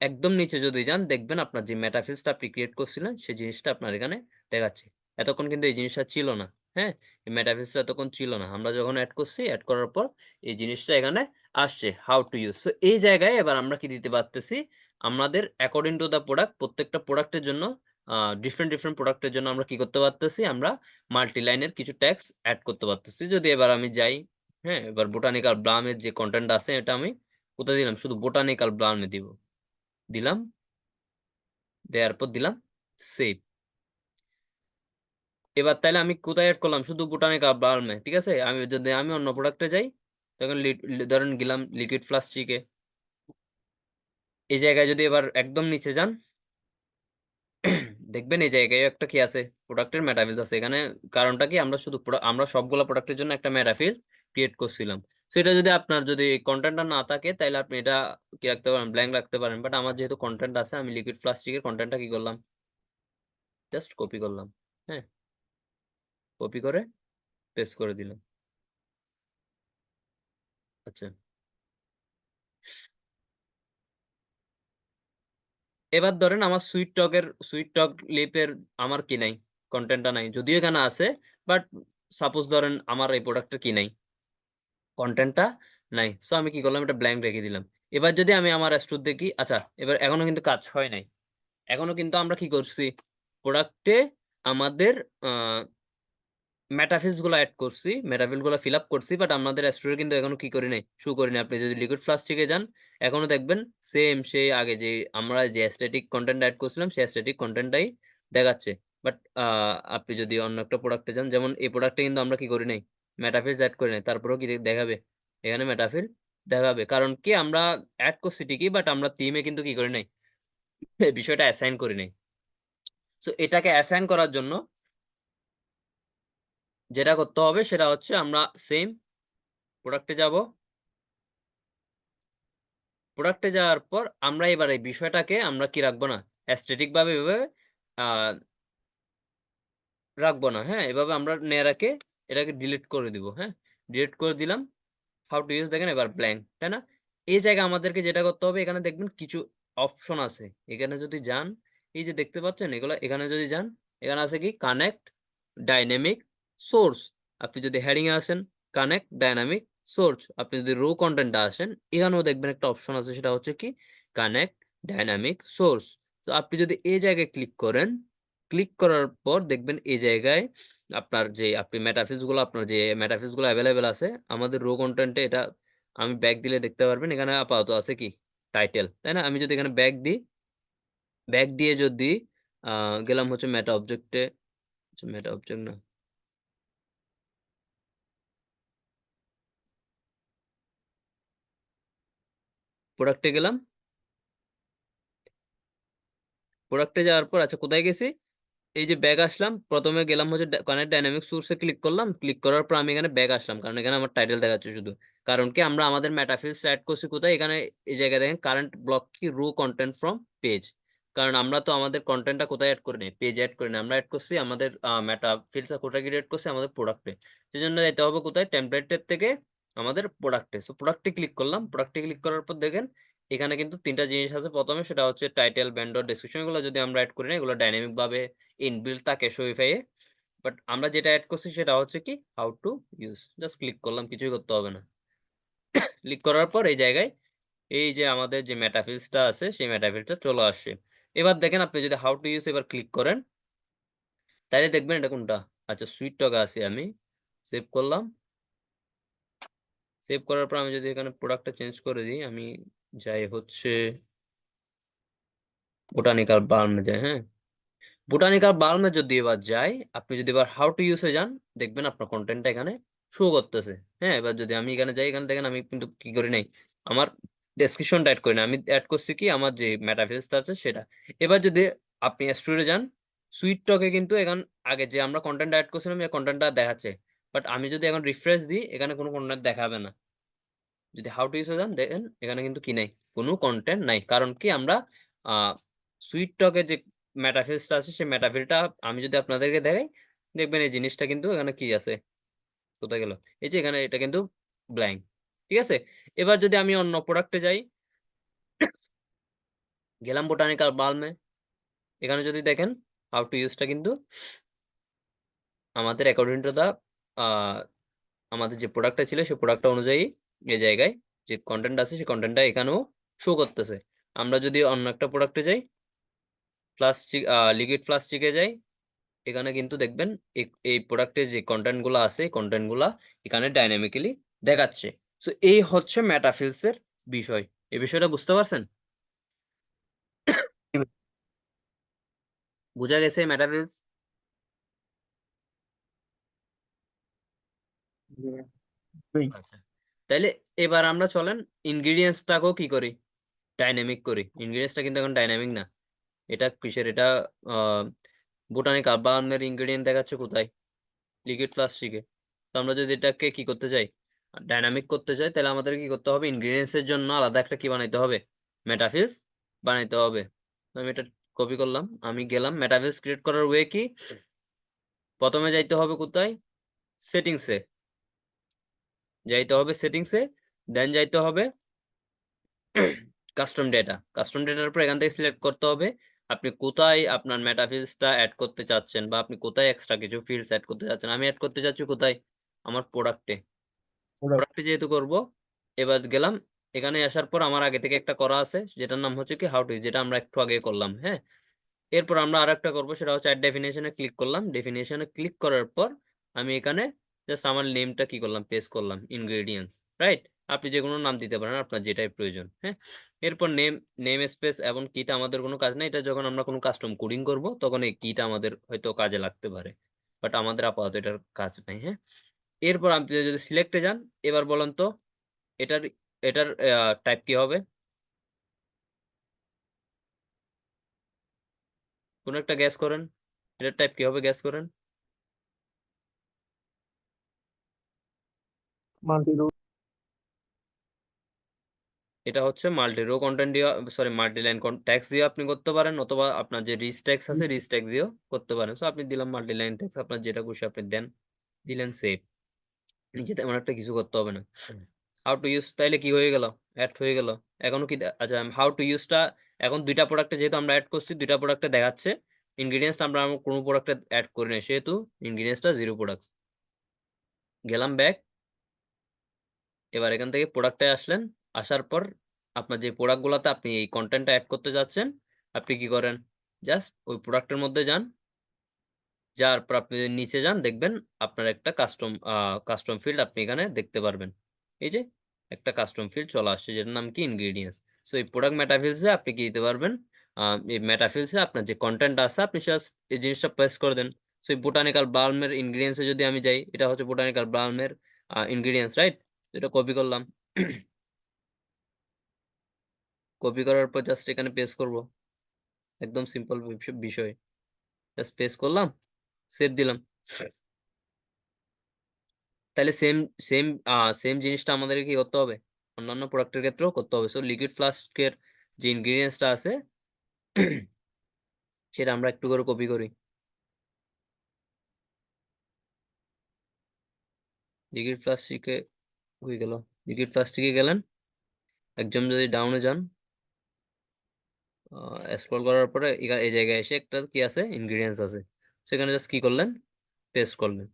একদম নিচে যদি যান দেখবেন আপনার যে মেটাফিলসটা আপনি ক্রিয়েট করছিলেন সেই জিনিসটা আপনার এখানে দেখাচ্ছে। এতক্ষণ কিন্তু এই জিনিসটা ছিল না, হ্যাঁ? এই মেটাফিলসটা এতক্ষণ ছিল না। আমরা যখন এড করছি, এড করার পর এই জিনিসটা এখানে আসছে হাউ টু ইউজ। সো এই জায়গায় এবার আমরা কি দিতে পারতেছি, আমাদের অ্যাকর্ডিং টু দ্য প্রোডাক্ট, প্রত্যেকটা প্রোডাক্টের জন্য ডিফারেন্ট প্রোডাক্টের জন্য আমরা কি করতে পারতেছি, আমরা মাল্টি লাইনের কিছু ট্যাগস এড করতে পারতেছি। যদি এবার আমি যাই, হ্যাঁ, এবার বোটানিক্যাল ব্লামের যে কন্টেন্ট আছে এটা আমি কোথায় দিলাম, শুধু বোটানিক্যাল ব্লামে দিব, দিলাম, দেওয়ার পর দিলাম সেভ। এবার তাহলে আমি কোথায় এড করলাম, শুধু বোটানিক্যাল বাল্মে, ঠিক আছে? আমি যদি আমি অন্য প্রোডাক্টে যাই, তখন ধরেন গেলাম লিকুইড প্লাস্টিকে, এই জায়গায় যদি এবার একদম নিচে যান দেখবেন এই জায়গায় একটা কি আছে, প্রোডাক্টের মেটাফিলস আছে এখানে। কারণটা কি, আমরা শুধু আমরা সবগুলো প্রোডাক্টের জন্য একটা মেটাফিল ক্রিয়েট করছিলাম। সেটা যদি আপনার যদি কন্টেন্টটা না থাকে তাহলে আপনি এটা কি রাখতে পারেন, ব্ল্যাঙ্ক রাখতে পারেন। বাট আমার যেহেতু কন্টেন্ট আছে, আমি লিকুইড প্লাস্টিকের কন্টেন্টটা কি করলাম, জাস্ট কপি করলাম, হ্যাঁ, কপি করে পেস্ট করে দিলাম। আচ্ছা, এবার ধরেন আমার সুইট টক লিপের আমার কি নাই, কন্টেন্টটা নাই, যদিও এখানে আছে। বাট সাপোজ ধরেন আমার এই প্রোডাক্টের কি নাই, কন্টেন্টটা নাই। সো আমি কি করলাম, এটা ব্ল্যাঙ্ক রেখে দিলাম। এবার যদি আমি আমার স্টোর দেখি, আচ্ছা, এবার এখনো কিন্তু কাজ হয় নাই। এখনো কিন্তু আমরা কি করছি, প্রোডাক্টে আমাদের মেটাফিলস গুলো এড করছি, মেটাফিল গুলো ফিল আপ করছি, বাট আমাদের স্টোরে কিন্তু এখনো কি করি নাই, শো করি নাই। আপনি যদি লিকুইড প্লাস্টিকে যান, এখনো দেখবেন সেম সেই আগে যে আমরা যে অ্যাস্থেটিক কন্টেন্ট এড করছিলাম সেই অ্যাস্থেটিক কন্টেন্টটাই দেখাচ্ছে। বাট আপনি যদি অন্য একটা প্রোডাক্টে যান, যেমন এই প্রোডাক্টে কিন্তু আমরা কি করি নাই, মেটাফিলস এড করি নাই, তারপরেও কি দেখাবে, এখানে মেটাফিল দেখাবে। কারণ কি, আমরা অ্যাড করছি ঠিকই, বাট আমরা থিমে কিন্তু কি করি নাই, এই বিষয়টা অ্যাসাইন করি নাই। সো এটাকে অ্যাসাইন করার জন্য যেটা করতে হবে সেটা হচ্ছে, আমরা সেম প্রোডাক্টে যাব। প্রোডাক্টে যাওয়ার পর আমরা এবার এই বিষয়টাকে আমরা কি রাখবো না, অ্যাস্থেটিক ভাবে এভাবে আহ রাখবো না, হ্যাঁ? এভাবে আমরা রেখে এটাকে ডিলিট করে দিব, হ্যাঁ, ডিলিট করে দিলাম। হাউ টু ইউজ দেখেন এবার ব্ল্যাঙ্ক, তাই না? এই জায়গায় আমাদেরকে যেটা করতে হবে, এখানে দেখবেন কিছু অপশন আছে। এখানে যদি যান, এই যে দেখতে পাচ্ছেন এগুলো, এখানে যদি যান, এখানে আছে কি কানেক্ট ডাইনামিক সোর্স। আপনি যদি হেডিং এ আসেন, কানেক্ট ডাইনামিক সোর্স। আপনি যদি রো কন্টেন্টে আসেন, এখানেও দেখবেন একটা অপশন আছে, সেটা হচ্ছে কি কানেক্ট ডাইনামিক সোর্স। তো আপনি যদি এই জায়গায় ক্লিক করেন, ক্লিক করার পর দেখবেন এই জায়গায় আপনার যে আপনি মেটাফিলস গুলো, আপনার যে মেটাফিলস গুলো অ্যাভেলেবেল আছে আমাদের রো কন্টেন্টে, এটা আমি ব্যাক দিলে দেখতে পারবেন এখানে আপাতত আছে কি টাইটেল, তাই না? আমি যদি এখানে ব্যাক দিই, ব্যাক দিয়ে যদি গেলাম হচ্ছে মেটা অবজেক্টে, মেটা অবজেক্ট না, প্রোডাক্টে গেলাম। প্রোডাক্টে যাওয়ার পর আচ্ছা কোথায় গেছি, এই যে ব্যাগ আসলাম, প্রথমে গেলাম হচ্ছে কানেক্ট ডাইনামিক সোর্সে ক্লিক করলাম। ক্লিক করার পর আমি এখানে ব্যাগ আসলাম, কারণ এখানে আমার টাইটেল দেখাচ্ছে শুধু। কারণ কি, আমরা আমাদের মেটাফিলস অ্যাড করছি কোথায়, এখানে এই জায়গায় দেখেন কারেন্ট ব্লক কি রো কন্টেন্ট ফ্রম পেজ। কারণ আমরা তো আমাদের কন্টেন্টটা কোথায় অ্যাড করি নাই, পেজ অ্যাড করি না, আমরা অ্যাড করছি আমাদের মেটাফিলস কোথায় অ্যাড করছি, আমাদের প্রোডাক্টে। সেই জন্য যেতে হবে কোথায়, টেমপ্লেটের থেকে আমাদের প্রোডাক্টে। সো প্রোডাক্টে ক্লিক করলাম। প্রোডাক্টে ক্লিক করার পর দেখেন এখানে কিন্তু তিনটা জিনিস আছে। প্রথমে সেটা হচ্ছে টাইটেল, ভেন্ডর, ডেসক্রিপশন। এগুলো যদি আমরা অ্যাড করি না, এগুলো ডাইনামিক ভাবে ইনবিল্ট থাকে শোইফাই এ। বাট আমরা যেটা অ্যাড করছি সেটা হচ্ছে কি how to use. Just click করলাম, কিছুই করতে হবে না। ক্লিক করার পর এই জায়গায় এই যে আমাদের যে মেটাফিল্সটা আছে সেই মেটাফিল্সটা চলে আসছে। এবার দেখেন আপনি যদি হাউ টু ইউজ এবার ক্লিক করেন তাহলে দেখবেন এটা কোনটা। আচ্ছা সুইট টকে আছি আমি, সেভ করলাম। সেভ করার পর আমি যদি এখানে প্রোডাক্টটা চেঞ্জ করে দিই, আমি যাই হচ্ছে বোটানিক্যাল বার্মে যাই। হ্যাঁ, বোটানিক্যাল বার্মে যদি এবার যাই, আপনি যদি এবার হাউ টু ইউজে যান দেখবেন আপনার কন্টেন্টটা এখানে শো করতেছে। হ্যাঁ, এবার যদি আমি এখানে যাই, এখানে দেখেন আমি কিন্তু কি করি নাই, আমার ডেসক্রিপশনটা অ্যাড করি না, আমি অ্যাড করছি কি আমার যে মেটাফিল্সটা আছে সেটা। এবার যদি আপনি স্টোরে যান, সুইট টকে কিন্তু এখন আগে যে আমরা কন্টেন্ট অ্যাড করছিলাম এই কন্টেন্টটা দেখাচ্ছে, বাট আমি যদি এখন রিফ্রেশ দিই এখানে কোনো কন্টেন্ট দেখাবে না। যদি হাউ টু ইউজে যান দেখেন এখানে কিন্তু কি নাই, কোনো কন্টেন্ট নাই। কারণ কি আমরা সুইট টকে যে মেটাফিল্সটা আছে সেই মেটাফিলটা আমি যদি আপনাদেরকে দেখাই দেখবেন এই জিনিসটা কিন্তু এখানে কি আছে, কোথায় গেল, এই যে এখানে এটা কিন্তু ব্ল্যাঙ্ক। ঠিক আছে, এবার যদি আমি অন্য প্রোডাক্টে যাই, গেলাম বোটানিক্যাল বালমে, এখানে যদি দেখেন হাউ টু ইউজটা কিন্তু আমাদের অ্যাকর্ডিং টু দা আমাদের যে প্রোডাক্টটা ছিল সেই প্রোডাক্টটা অনুযায়ী এই জায়গায় যে কন্টেন্ট আছে সেই কন্টেন্টটা এখানেও শো করতেছে। আমরা যদি অন্য একটা প্রোডাক্টে যাই, প্লাস্টিক লিকুইড প্লাস্টিকে যাই, এখানে কিন্তু দেখবেন এই প্রোডাক্টের যে কন্টেন্ট গুলো আছে কন্টেন্ট গুলা এখানে ডাইনামিক্যালি দেখাচ্ছে। সো এই হচ্ছে মেটাফিল্স এর বিষয়। এই বিষয়টা বুঝতে পারছেন? জি ভাই। বুঝা গেছে মেটাফিল্স? জি ভাই। আচ্ছা, তাইলে এবার আমরা চলেন ইনগ্রিডিয়েন্টসটাকেও কি করি, ডাইনামিক করি। ইনগ্রিডিয়েন্টসটা কিন্তু এখন ডাইনামিক না, এটা কিসের, এটা বোটানিক্যাল বার্নের ইনগ্রিডিয়েন্ট দেখাচ্ছে কোথায়, লিকুইড প্লাস্টিকে। তো আমরা যদি এটাকে কি করতে চাই, ডাইনামিক করতে চাই, তাহলে আমাদের কি করতে হবে, ইনগ্রিডিয়েন্টস এর জন্য আলাদা একটা কি বানাইতে হবে, মেটাফিল্স বানাইতে হবে। তো আমি এটা কপি করলাম, আমি গেলাম মেটাফিল্স ক্রিয়েট করার ওয়ে কি, প্রথমে যাইতে হবে কোথায়, সেটিংসে, যাইতে হবে সেটিংসে, দেন যাইতে হবে কাস্টম ডেটা। কাস্টম ডেটার উপর এখান থেকে সিলেক্ট করতে হবে আপনি কোথায় আপনার মেটাফিল্সটা অ্যাড করতে চাচ্ছেন, বা আপনি কোথায় এক্সট্রা কিছু ফিল্ডস অ্যাড করতে চাচ্ছেন। আমি অ্যাড করতে চাচ্ছি কোথায়, আমার প্রোডাক্টে। প্রোডাক্ট। প্রোডাক্টে যেহেতু করব, এবার গেলাম, এখানে আসার পর আমার আগে থেকে একটা করা আছে যেটার নাম হচ্ছে কি হাউ টু, যেটা আমরা একটু আগে করলাম। হ্যাঁ, এরপর আমরা আর একটা করবো, সেটা হচ্ছে অ্যাড ডেফিনেশনে ক্লিক করলাম। ডেফিনেশনে ক্লিক করার পর আমি এখানে জাস্ট আমার নেমটা কি করলাম, পেস্ট করলাম, ইনগ্রেডিয়েন্টস, রাইট। আপনি যে কোনো নাম দিতে পারেন আপনার যেটাই প্রয়োজন। হ্যাঁ, এরপর নেম স্পেস এবং কিটা আমাদের কোনো কাজ নেই, এটা যখন আমরা কোনো কাস্টম কোডিং করব তখন এই কিটা আমাদের হয়তো কাজে লাগতে পারে, বাট আমাদের আপাতত এটার কাজ নাই। হ্যাঁ, এরপর আপনি যদি সিলেক্টে যান, এবার বলেন তো এটার এটার টাইপ কি হবে, কোন একটা গ্যাস করেন, এটার টাইপ কি হবে গ্যাস করেন। Multi root. এটা হচ্ছে মাল্টি রো কন্টেন্ট দিয়ে, সরি মাল্টি লাইন ট্যাক্স দিয়ে আপনি করতে পারেন, অথবা আপনার যে রিচ ট্যাক্স আছে রিচ ট্যাক্স দিয়েও করতে পারেন। সো আপনি দিলাম মাল্টি লাইন ট্যাক্স, আপনার যেটা খুশি আপনি দেন, দিলেন সেভ। নিচে তেমন একটা কিছু করতে হবে না। হাউ টু ইউজ তাইলে কি হয়ে গেল, অ্যাড হয়ে গেল। এখনো কি আচ্ছা, হাউ টু ইউজটা এখন দুইটা প্রোডাক্টে যেহেতু আমরা অ্যাড করছি, দুইটা প্রোডাক্টে দেখাচ্ছে। ইনগ্রিডিয়েন্টস আমরা কোনো প্রোডাক্টে অ্যাড করি না, সেহেতু ইনগ্রিডিয়েন্টসটা জিরো প্রোডাক্ট। গেলাম ব্যাক, এবার এখান থেকে প্রোডাক্টে আসলেন, আসার পর আপনার যে প্রোডাক্টগুলোতে আপনি এই কন্টেন্টটা অ্যাড করতে যাচ্ছেন, আপনি কি করেন, জাস্ট ওই প্রোডাক্টের মধ্যে যান, যার পর আপনি যদি নিচে যান দেখবেন আপনার একটা কাস্টম ফিল্ড আপনি এখানে দেখতে পারবেন। এই যে একটা কাস্টম ফিল্ড চলে আসছে যেটার নাম কি ইনগ্রেডিয়েন্টস। সো এই প্রোডাক্ট মেটাফিল্ডসে আপনি কি দিতে পারবেন, এই মেটাফিল্ডসে আপনার যে কন্টেন্ট আছে আপনি জাস্ট এই জিনিসটা পেস্ট করে দেন। সো এই বোটানিক্যাল বাল্মের ইনগ্রেডিয়েন্টসে যদি আমি যাই, এটা হচ্ছে বোটানিক্যাল বাল্মের ইনগ্রেডিয়েন্টস, রাইট। এটা কপি করলাম, কপি করার পর জাস্ট এখানে পেস্ট করব, একদম সিম্পল বিষয়। জাস্ট পেস্ট করলাম, সেভ দিলাম। তাহলে সেম সেম সেম জিনিসটা আমাদের কি করতে হবে, অন্যান্য প্রোডাক্টের ক্ষেত্রেও করতে হবে। সো লিকুইড ফ্লাস্কের যে ইনগ্রিডিয়েন্টসটা আছে সেটা আমরা একটু করে কপি করি। লিকুইড প্লাস্টিকে হয়ে গেল, লিকুইড প্লাস্টিকে গেলেন, একদম যদি ডাউনে যান, স্ক্রল করার পরে এই জায়গায় এসে একটা কি আছে, ইনগ্রিডিয়েন্টস আছে, সেখানে জাস্ট কি করলেন, পেস্ট করলেন।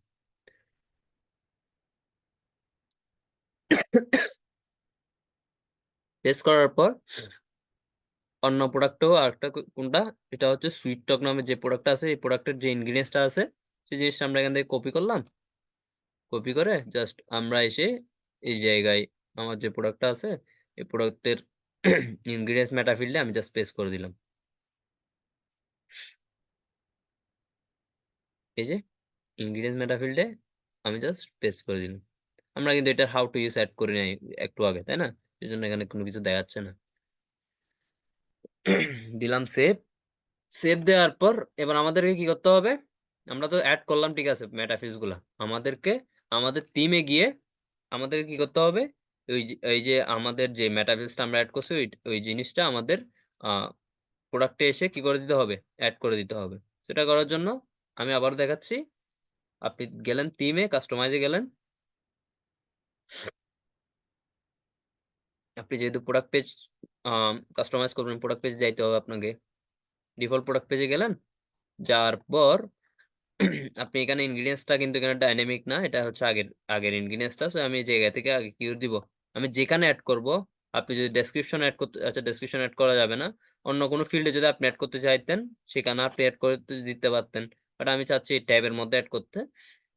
পেস্ট করার পর অন্য প্রোডাক্টও আরেকটা কোনটা, এটা হচ্ছে সুইট টক নামে যে প্রোডাক্টটা আছে, এই প্রোডাক্টের যে ইনগ্রিডিয়েন্টসটা আছে সেই জিনিসটা আমরা এখান থেকে কপি করলাম। কপি করে জাস্ট আমরা এসে এই জায়গায় আমার যে প্রোডাক্টটা আছে এই প্রোডাক্টের ইনগ্রিডিয়েন্টস মেটা ফিল্ডে আমি জাস্ট পেস্ট করে দিলাম। এই যে ইনগ্রিডিয়েন্টস মেটা ফিল্ডে আমি জাস্ট পেস্ট করে দিলাম। আমরা কিন্তু এটা হাউ টু ইউজ অ্যাড করি নাই একটু আগে, তাই না? এই জন্য এখানে কোনো কিছু দেখাচ্ছে না। দিলাম সেভ। সেভ দেওয়ার পর এবার আমাদেরকে কি করতে হবে, আমরা তো অ্যাড করলাম ঠিক আছে মেটাফিল্স গুলা, আমাদেরকে আমাদের থিমে গিয়ে আমাদের কি করতে হবে, ওই যে আমাদের যে মেটাফিল্সটা আমরা অ্যাড করছি ওই জিনিসটা আমাদের প্রোডাক্টে এসে কি করে দিতে হবে, অ্যাড করে দিতে হবে। সেটা করার জন্য আমি আবার দেখাচ্ছি। আপনি গেলেন থিমে, কাস্টমাইজে গেলেন। আপনি যেহেতু প্রোডাক্ট পেজ কাস্টমাইজ করবেন, প্রোডাক্ট পেজে যাইতে হবে আপনাকে। ডিফল্ট প্রোডাক্ট পেজে গেলেন, যাওয়ার পর আপনি এখানে ইনগ্রিডিয়েন্টসটা কিন্তু এখানে ডাইনামিক না, এটা হচ্ছে আগের আগের ইনগ্রিডিয়েন্টসটা। সো আমি এই জায়গা থেকে আগে কি দিব, আমি যেখানে অ্যাড করব, আপনি যদি ডেসক্রিপশন অ্যাড করতে, আচ্ছা ডেসক্রিপশন অ্যাড করা যাবে না, অন্য কোনো ফিল্ডে যদি আপনি অ্যাড করতে চাইতেন সেখানে আপনি অ্যাড করতে দিতে পারতেন, বাট আমি চাচ্ছি এই ট্যাবের মধ্যে অ্যাড করতে।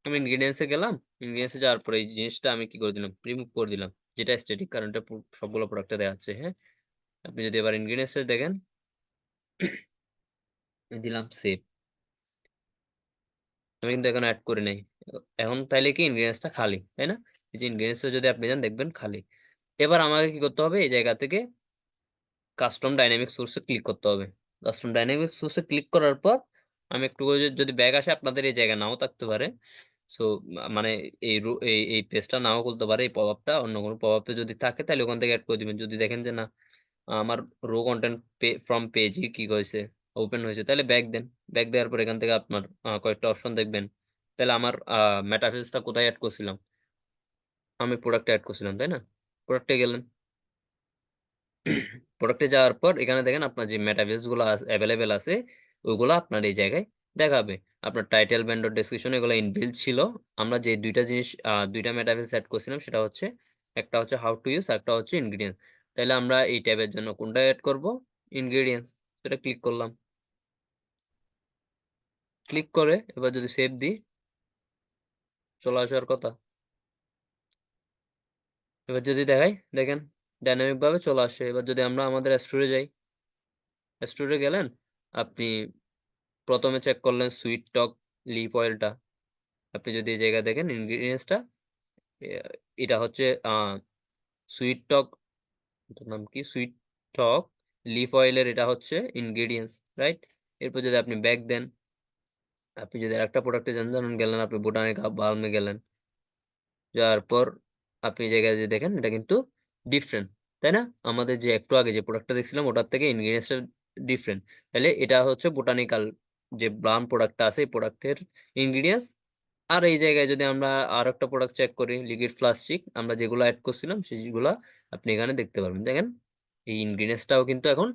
আমি ইনগ্রিডিয়েন্টসে গেলাম, ইনগ্রিডিয়েন্টসে যাওয়ার পরে এই জিনিসটা আমি কি করে দিলাম, রিমুভ করে দিলাম, যেটা স্ট্যাটিক, কারণ এটা সবগুলো প্রোডাক্টে দেখাচ্ছে। হ্যাঁ, আপনি যদি এবার ইনগ্রিডিয়েন্টসে দেখেন, আমি দিলাম সেভ। আমি কিন্তু এখন অ্যাড করি নাই। এখন তাইলে কি ইনগ্রিডিয়েন্টসটা খালি, তাই না? এই যে ইনগ্রিডিয়েন্টস যদি আপনি যান দেখবেন খালি। এবার আমাকে কি করতে হবে, এই জায়গা থেকে কাস্টম ডাইনামিক সোর্সে ক্লিক করতে হবে। কাস্টম ডাইনামিক সোর্সে ক্লিক করার পর আমি একটু করে যদি ব্যাগ আসে, আপনাদের এই জায়গায় নাও থাকতে পারে। সো মানে এই পেজটা নাও খুলতে পারে, এই পপআপটা অন্য কোনো পপআপে যদি থাকে তাহলে ওখান থেকে অ্যাড করে দিবেন। যদি দেখেন যে না আমার রো কন্টেন্ট ফ্রম পেজই কি হয়েছে, ওপেন হয়েছে, তাহলে ব্যাক দেন। ব্যাক দেওয়ার পর এখান থেকে আপনার কয়েকটা অপশন দেখবেন। তাহলে আমার মেটাফিলসটা কোথায় অ্যাড করছিলাম, আমি প্রোডাক্টে অ্যাড করছিলাম, তাই না? প্রোডাক্টে গেলেন, প্রোডাক্টে যাওয়ার পর এখানে দেখেন আপনার যে মেটাফিলস গুলো অ্যাভেলেবেল আছে ওইগুলো আপনার এই জায়গায় দেখাবে। আপনার টাইটেল, ভেন্ডর ডেসক্রিপশন এগুলো ইনবিল্ট ছিল। আমরা যে দুইটা জিনিস দুইটা মেটাফিলস অ্যাড করছিলাম সেটা হচ্ছে, একটা হচ্ছে হাউ টু ইউজ, একটা হচ্ছে ইনগ্রিডিয়েন্টস। তাহলে আমরা এই ট্যাবের জন্য কোনটা অ্যাড করব, ইনগ্রিডিয়েন্টস। সেটা ক্লিক করলাম। ক্লিক করে এবার যদি সেভ দিই, চলে আসার কথা। এবার যদি দেখাই, দেখেন ডাইনামিক ভাবে চলে আসে। এবার যদি আমরা আমাদের স্টোরে যাই, স্টোরে গেলেন, আপনি প্রথমে চেক করলেন সুইট টক লিফ অয়েলটা। আপনি যদি এই জায়গায় দেখেন ইনগ্রিডিয়েন্টসটা, এটা হচ্ছে সুইট টক, নাম কি, সুইট টক লিফ অয়েলের এটা হচ্ছে ইনগ্রিডিয়েন্টস, রাইট? এরপর যদি আপনি ব্যাক দেন, আপনি যদি একটা প্রোডাক্টে যান, ধরুন গেলেন আপনি বোটানিকা বালমে গেলেন, যাওয়ার পর আপনি এই জায়গায় যে দেখেন এটা কিন্তু ডিফারেন্ট, তাই না? আমাদের যে একটু আগে যে প্রোডাক্টটা দেখছিলাম ওটার থেকে ইনগ্রিডিয়েন্টসটা ডিফারেন্ট। তাহলে এটা হচ্ছে বোটানিক্যাল যে ব্রাউন প্রোডাক্টটা আছে এই প্রোডাক্টের ইনগ্রিডিয়েন্টস। আর এই জায়গায় যদি আমরা আর একটা প্রোডাক্ট চেক করি, লিকুইড প্লাস্টিক, আমরা যেগুলো অ্যাড করছিলাম সেগুলো আপনি এখানে দেখতে পারবেন। দেখেন এই ইনগ্রিডিয়েন্টসটাও কিন্তু এখন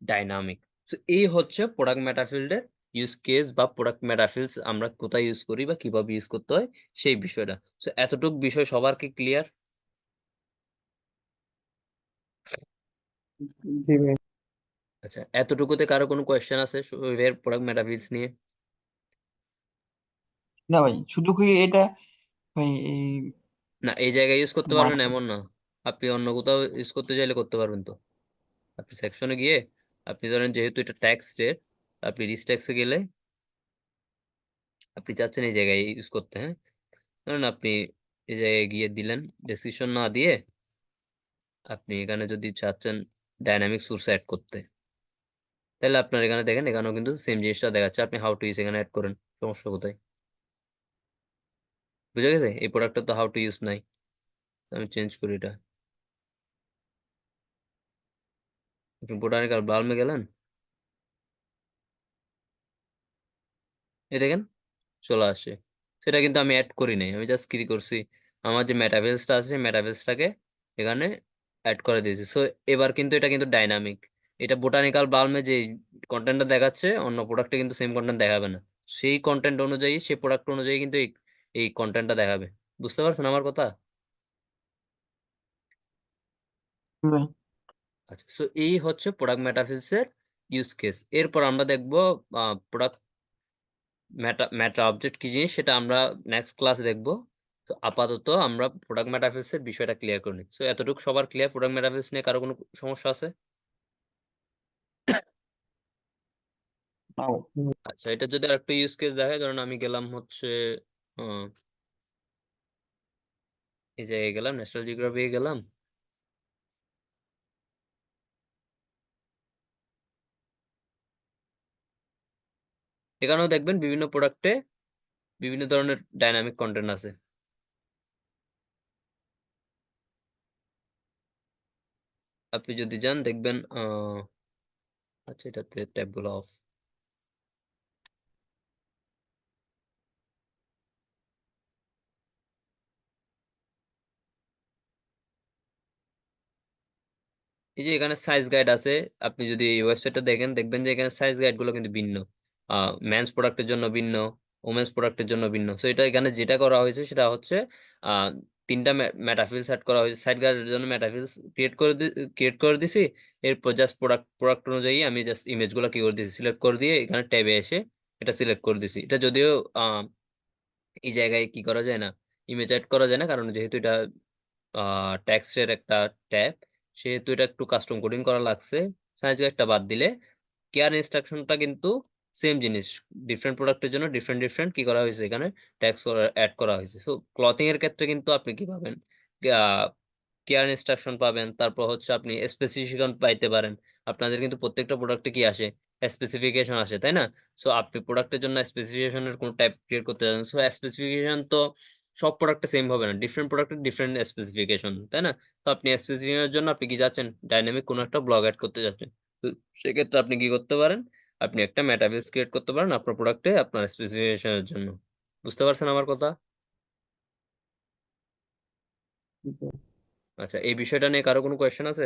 ডাইনামিক। তো এই হচ্ছে প্রোডাক্ট মেটাফিল্ডের ইউজ কেস, বা প্রোডাক্ট মেটাফিল্ডস আমরা কোথায় ইউজ করি বা কিভাবে ইউজ করতে হয় সেই বিষয়টা। তো এতটুক বিষয় সবার কি ক্লিয়ার? জি ভাই। আচ্ছা, এতটুকুতে কারো কোনো কোয়েশ্চেন আছে শোয়েবের প্রোডাক্ট মেটাফিল্ডস নিয়ে? না ভাই, শুধু কি এটা ভাই এই না, এই জায়গায় ইউজ করতে পারবেন মানে এমন না, আপনি অন্য কোথাও ইউজ করতে চাইলে করতে পারবেন। তো আপনি সেকশনে গিয়ে, আপনি ধরেন যেহেতু এটা ট্যাক্সের, আপনি রিচ ট্যাক্সে গেলে আপনি চাচ্ছেন এই জায়গায় ইউজ করতে। হ্যাঁ, ধরুন আপনি এই জায়গায় গিয়ে দিলেন, ডেসক্রিপশন না দিয়ে আপনি এখানে যদি চাচ্ছেন ডাইনামিক সোর্স অ্যাড করতে, তাহলে আপনার এখানে দেখেন এখানেও কিন্তু সেম জিনিসটা দেখাচ্ছে। আপনি হাউ টু ইউজ এখানে অ্যাড করেন, সমস্যা কোথায়? বুঝে গেছে? এই প্রোডাক্টটা তো হাউ টু ইউজ নাই, আমি চেঞ্জ করি এটা। আপনি বোটানিক্যাল বালমে গেলেন, এই দেখেন চলে আসছে। সেটা কিন্তু আমি অ্যাড করি নাই, আমি জাস্ট কি করছি, আমার যে মেটাভেলসটা আছে মেটাভেলসটাকে এখানে অ্যাড করে দিয়েছি। সো এবার কিন্তু এটা কিন্তু ডাইনামিক। এটা বোটানিক্যাল বালমে যে কন্টেন্টটা দেখাচ্ছে অন্য প্রোডাক্টে কিন্তু সেম কন্টেন্ট দেখাবে না। সেই কন্টেন্ট অনুযায়ী, সেই প্রোডাক্ট অনুযায়ী কিন্তু এই কন্টেন্টটা দেখাবে। বুঝতে পারছেন আমার কথা? ভাই আচ্ছা, সো এই হচ্ছে প্রোডাক্ট মেটাফিজিক্সের ইউজ কেস। এরপর আমরা দেখবো প্রোডাক্ট মেটা অবজেক্ট কি জিনিস সেটা আমরা নেক্সট ক্লাসে দেখবো। তো আপাতত আমরা প্রোডাক্ট মেটাফিজিক্সের বিষয়টা ক্লিয়ার করে নিই। সো এতটুকু সবার ক্লিয়ার? প্রোডাক্ট মেটাফিজিক্স নিয়ে কারো কোনো সমস্যা আছে? না ভাই। আচ্ছা, এটা যদি আরেকটা ইউজ কেস দেখায়, ধরুন আমি গেলাম হচ্ছে আহ, এই জায়গায় গেলাম, ন্যাশনাল জিওগ্রাফি গেলাম। এখানেও দেখবেন বিভিন্ন প্রোডাক্টে বিভিন্ন ধরনের ডাইনামিক কন্টেন্ট আছে। আপনি যদি যান দেখবেন আচ্ছা, এটাতে ট্যাবগুলো অফ। এই যে এখানে সাইজ গাইড আছে, আপনি যদি এই ওয়েবসাইটটা দেখেন দেখবেন যে এখানে সাইজ গাইড গুলো কিন্তু ভিন্ন। মেন্স প্রোডাক্টের জন্য ভিন্ন, ওমেন্স প্রোডাক্টের জন্য ভিন্ন। সো এটা এখানে যেটা করা হয়েছে সেটা হচ্ছে আহ তিনটা মেটাফিল সেট করা হয়েছে। সাইড গাইডের জন্য মেটাফিল ক্রিয়েট করে দিছি। এরপর জাস্ট প্রোডাক্ট অনুযায়ী আমি জাস্ট ইমেজ গুলো কি করে দিছি, সিলেক্ট করে দিয়ে এখানে ট্যাবে এসে এটা সিলেক্ট করে দিছি। এটা যদিও এই জায়গায় কি করা যায় না, ইমেজ অ্যাড করা যায় না, কারণ যেহেতু এটা টেক্সটের একটা ট্যাব, সেহেতু এটা একটু কাস্টম কোডিং করা লাগছে। সাইজ গাইডটা বাদ দিলে কেয়ার ইনস্ট্রাকশনটা কিন্তু সেম জিনিস। ডিফারেন্ট প্রোডাক্টের জন্য ডিফারেন্ট ডিফারেন্ট কি করা হয়েছে, এখানে ট্যাক্স অ্যাড করা হয়েছে। সো ক্লথিং এর ক্ষেত্রে কিন্তু আপনি কি পাবেন, কেয়ার ইনস্ট্রাকশন পাবেন, তারপর হচ্ছে আপনি স্পেসিফিকেশন পাইতে পারেন। আপনাদের কিন্তু প্রত্যেকটা প্রোডাক্টে কি আসে, স্পেসিফিকেশন আসে, তাই না? সো আপনি প্রোডাক্টের জন্য স্পেসিফিকেশনের কোন টাইপ ক্রিয়েট করতে চান, সো স্পেসিফিকেশন তো সব প্রোডাক্টে সেম হবে না, ডিফারেন্ট প্রোডাক্টের ডিফারেন্ট স্পেসিফিকেশন, তাই না? তো আপনি স্পেসিফিকেশনের জন্য আপনি কি যাচ্ছেন, ডাইনামিক কোনো একটা ব্লগ অ্যাড করতে যাচ্ছেন। তো সেক্ষেত্রে আপনি কি করতে পারেন, আপনি একটা মেটাবেস ক্রিয়েট করতে পারেন আপনার প্রোডাক্টে আপনার স্পেসিফিকেশনের জন্য। বুঝতে পারছেন আমার কথা? আচ্ছা, এই বিষয়টা নিয়ে কারো কোনো কোয়েশ্চেন আছে?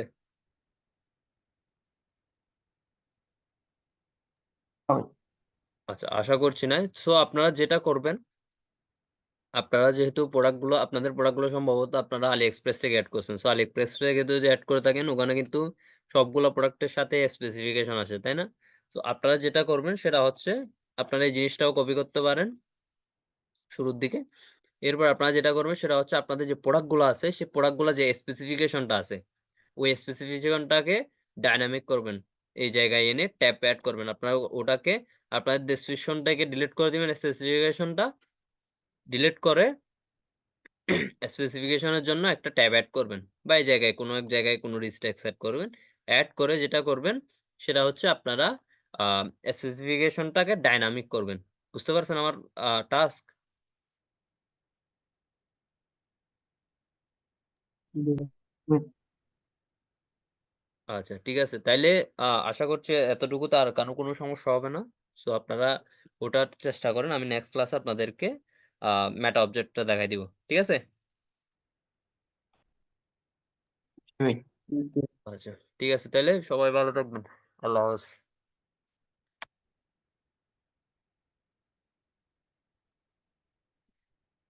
ভাই। আচ্ছা, আশা করছি না। সো আপনারা যেটা করবেন, আপনারা যেহেতু প্রোডাক্টগুলো, আপনাদের প্রোডাক্টগুলো সম্ভবত আপনারা আলি এক্সপ্রেস থেকে অ্যাড করছেন। সো আলি এক্সপ্রেস থেকে যদি অ্যাড করে থাকেন, ওখানে কিন্তু সবগুলো প্রোডাক্টের সাথে স্পেসিফিকেশন আছে, তাই না? তো আপনারা যেটা করবেন সেটা হচ্ছে আপনারা এই জিনিসটাও কপি করতে পারেন শুরুর দিকে। এরপর আপনারা যেটা করবেন সেটা হচ্ছে আপনাদের যে প্রোডাক্টগুলো আছে সেই প্রোডাক্টগুলো যে স্পেসিফিকেশনটা আছে, ওই স্পেসিফিকেশনটাকে ডাইনামিক করবেন। এই জায়গায় এনে ট্যাব অ্যাড করবেন। আপনারা ওটাকে আপনাদের ডেসক্রিপশনটাকে ডিলিট করে দিবেন, স্পেসিফিকেশনটা ডিলিট করে স্পেসিফিকেশনের জন্য একটা ট্যাব অ্যাড করবেন, বা এই জায়গায় কোনো এক জায়গায় কোনো রিস্ট্রিক্ট সেট করবেন। অ্যাড করে যেটা করবেন সেটা হচ্ছে আপনারা স্পেসিফিকেশনটাকে ডাইনামিক করবেন। বুঝতে পারছেন আমার টাস্ক? আচ্ছা, ঠিক আছে তাইলে আশা করছি এতটুকুতে আর কোনো সমস্যা হবে না। সো আপনারা ওটার চেষ্টা করেন। আমি নেক্সট ক্লাসে আপনাদেরকে মেটা অবজেক্টটা দেখাই দিব। ঠিক আছে? ভাই। আচ্ছা, ঠিক আছে তাইলে সবাই ভালো থাকবেন। আল্লাহ হাফেজ।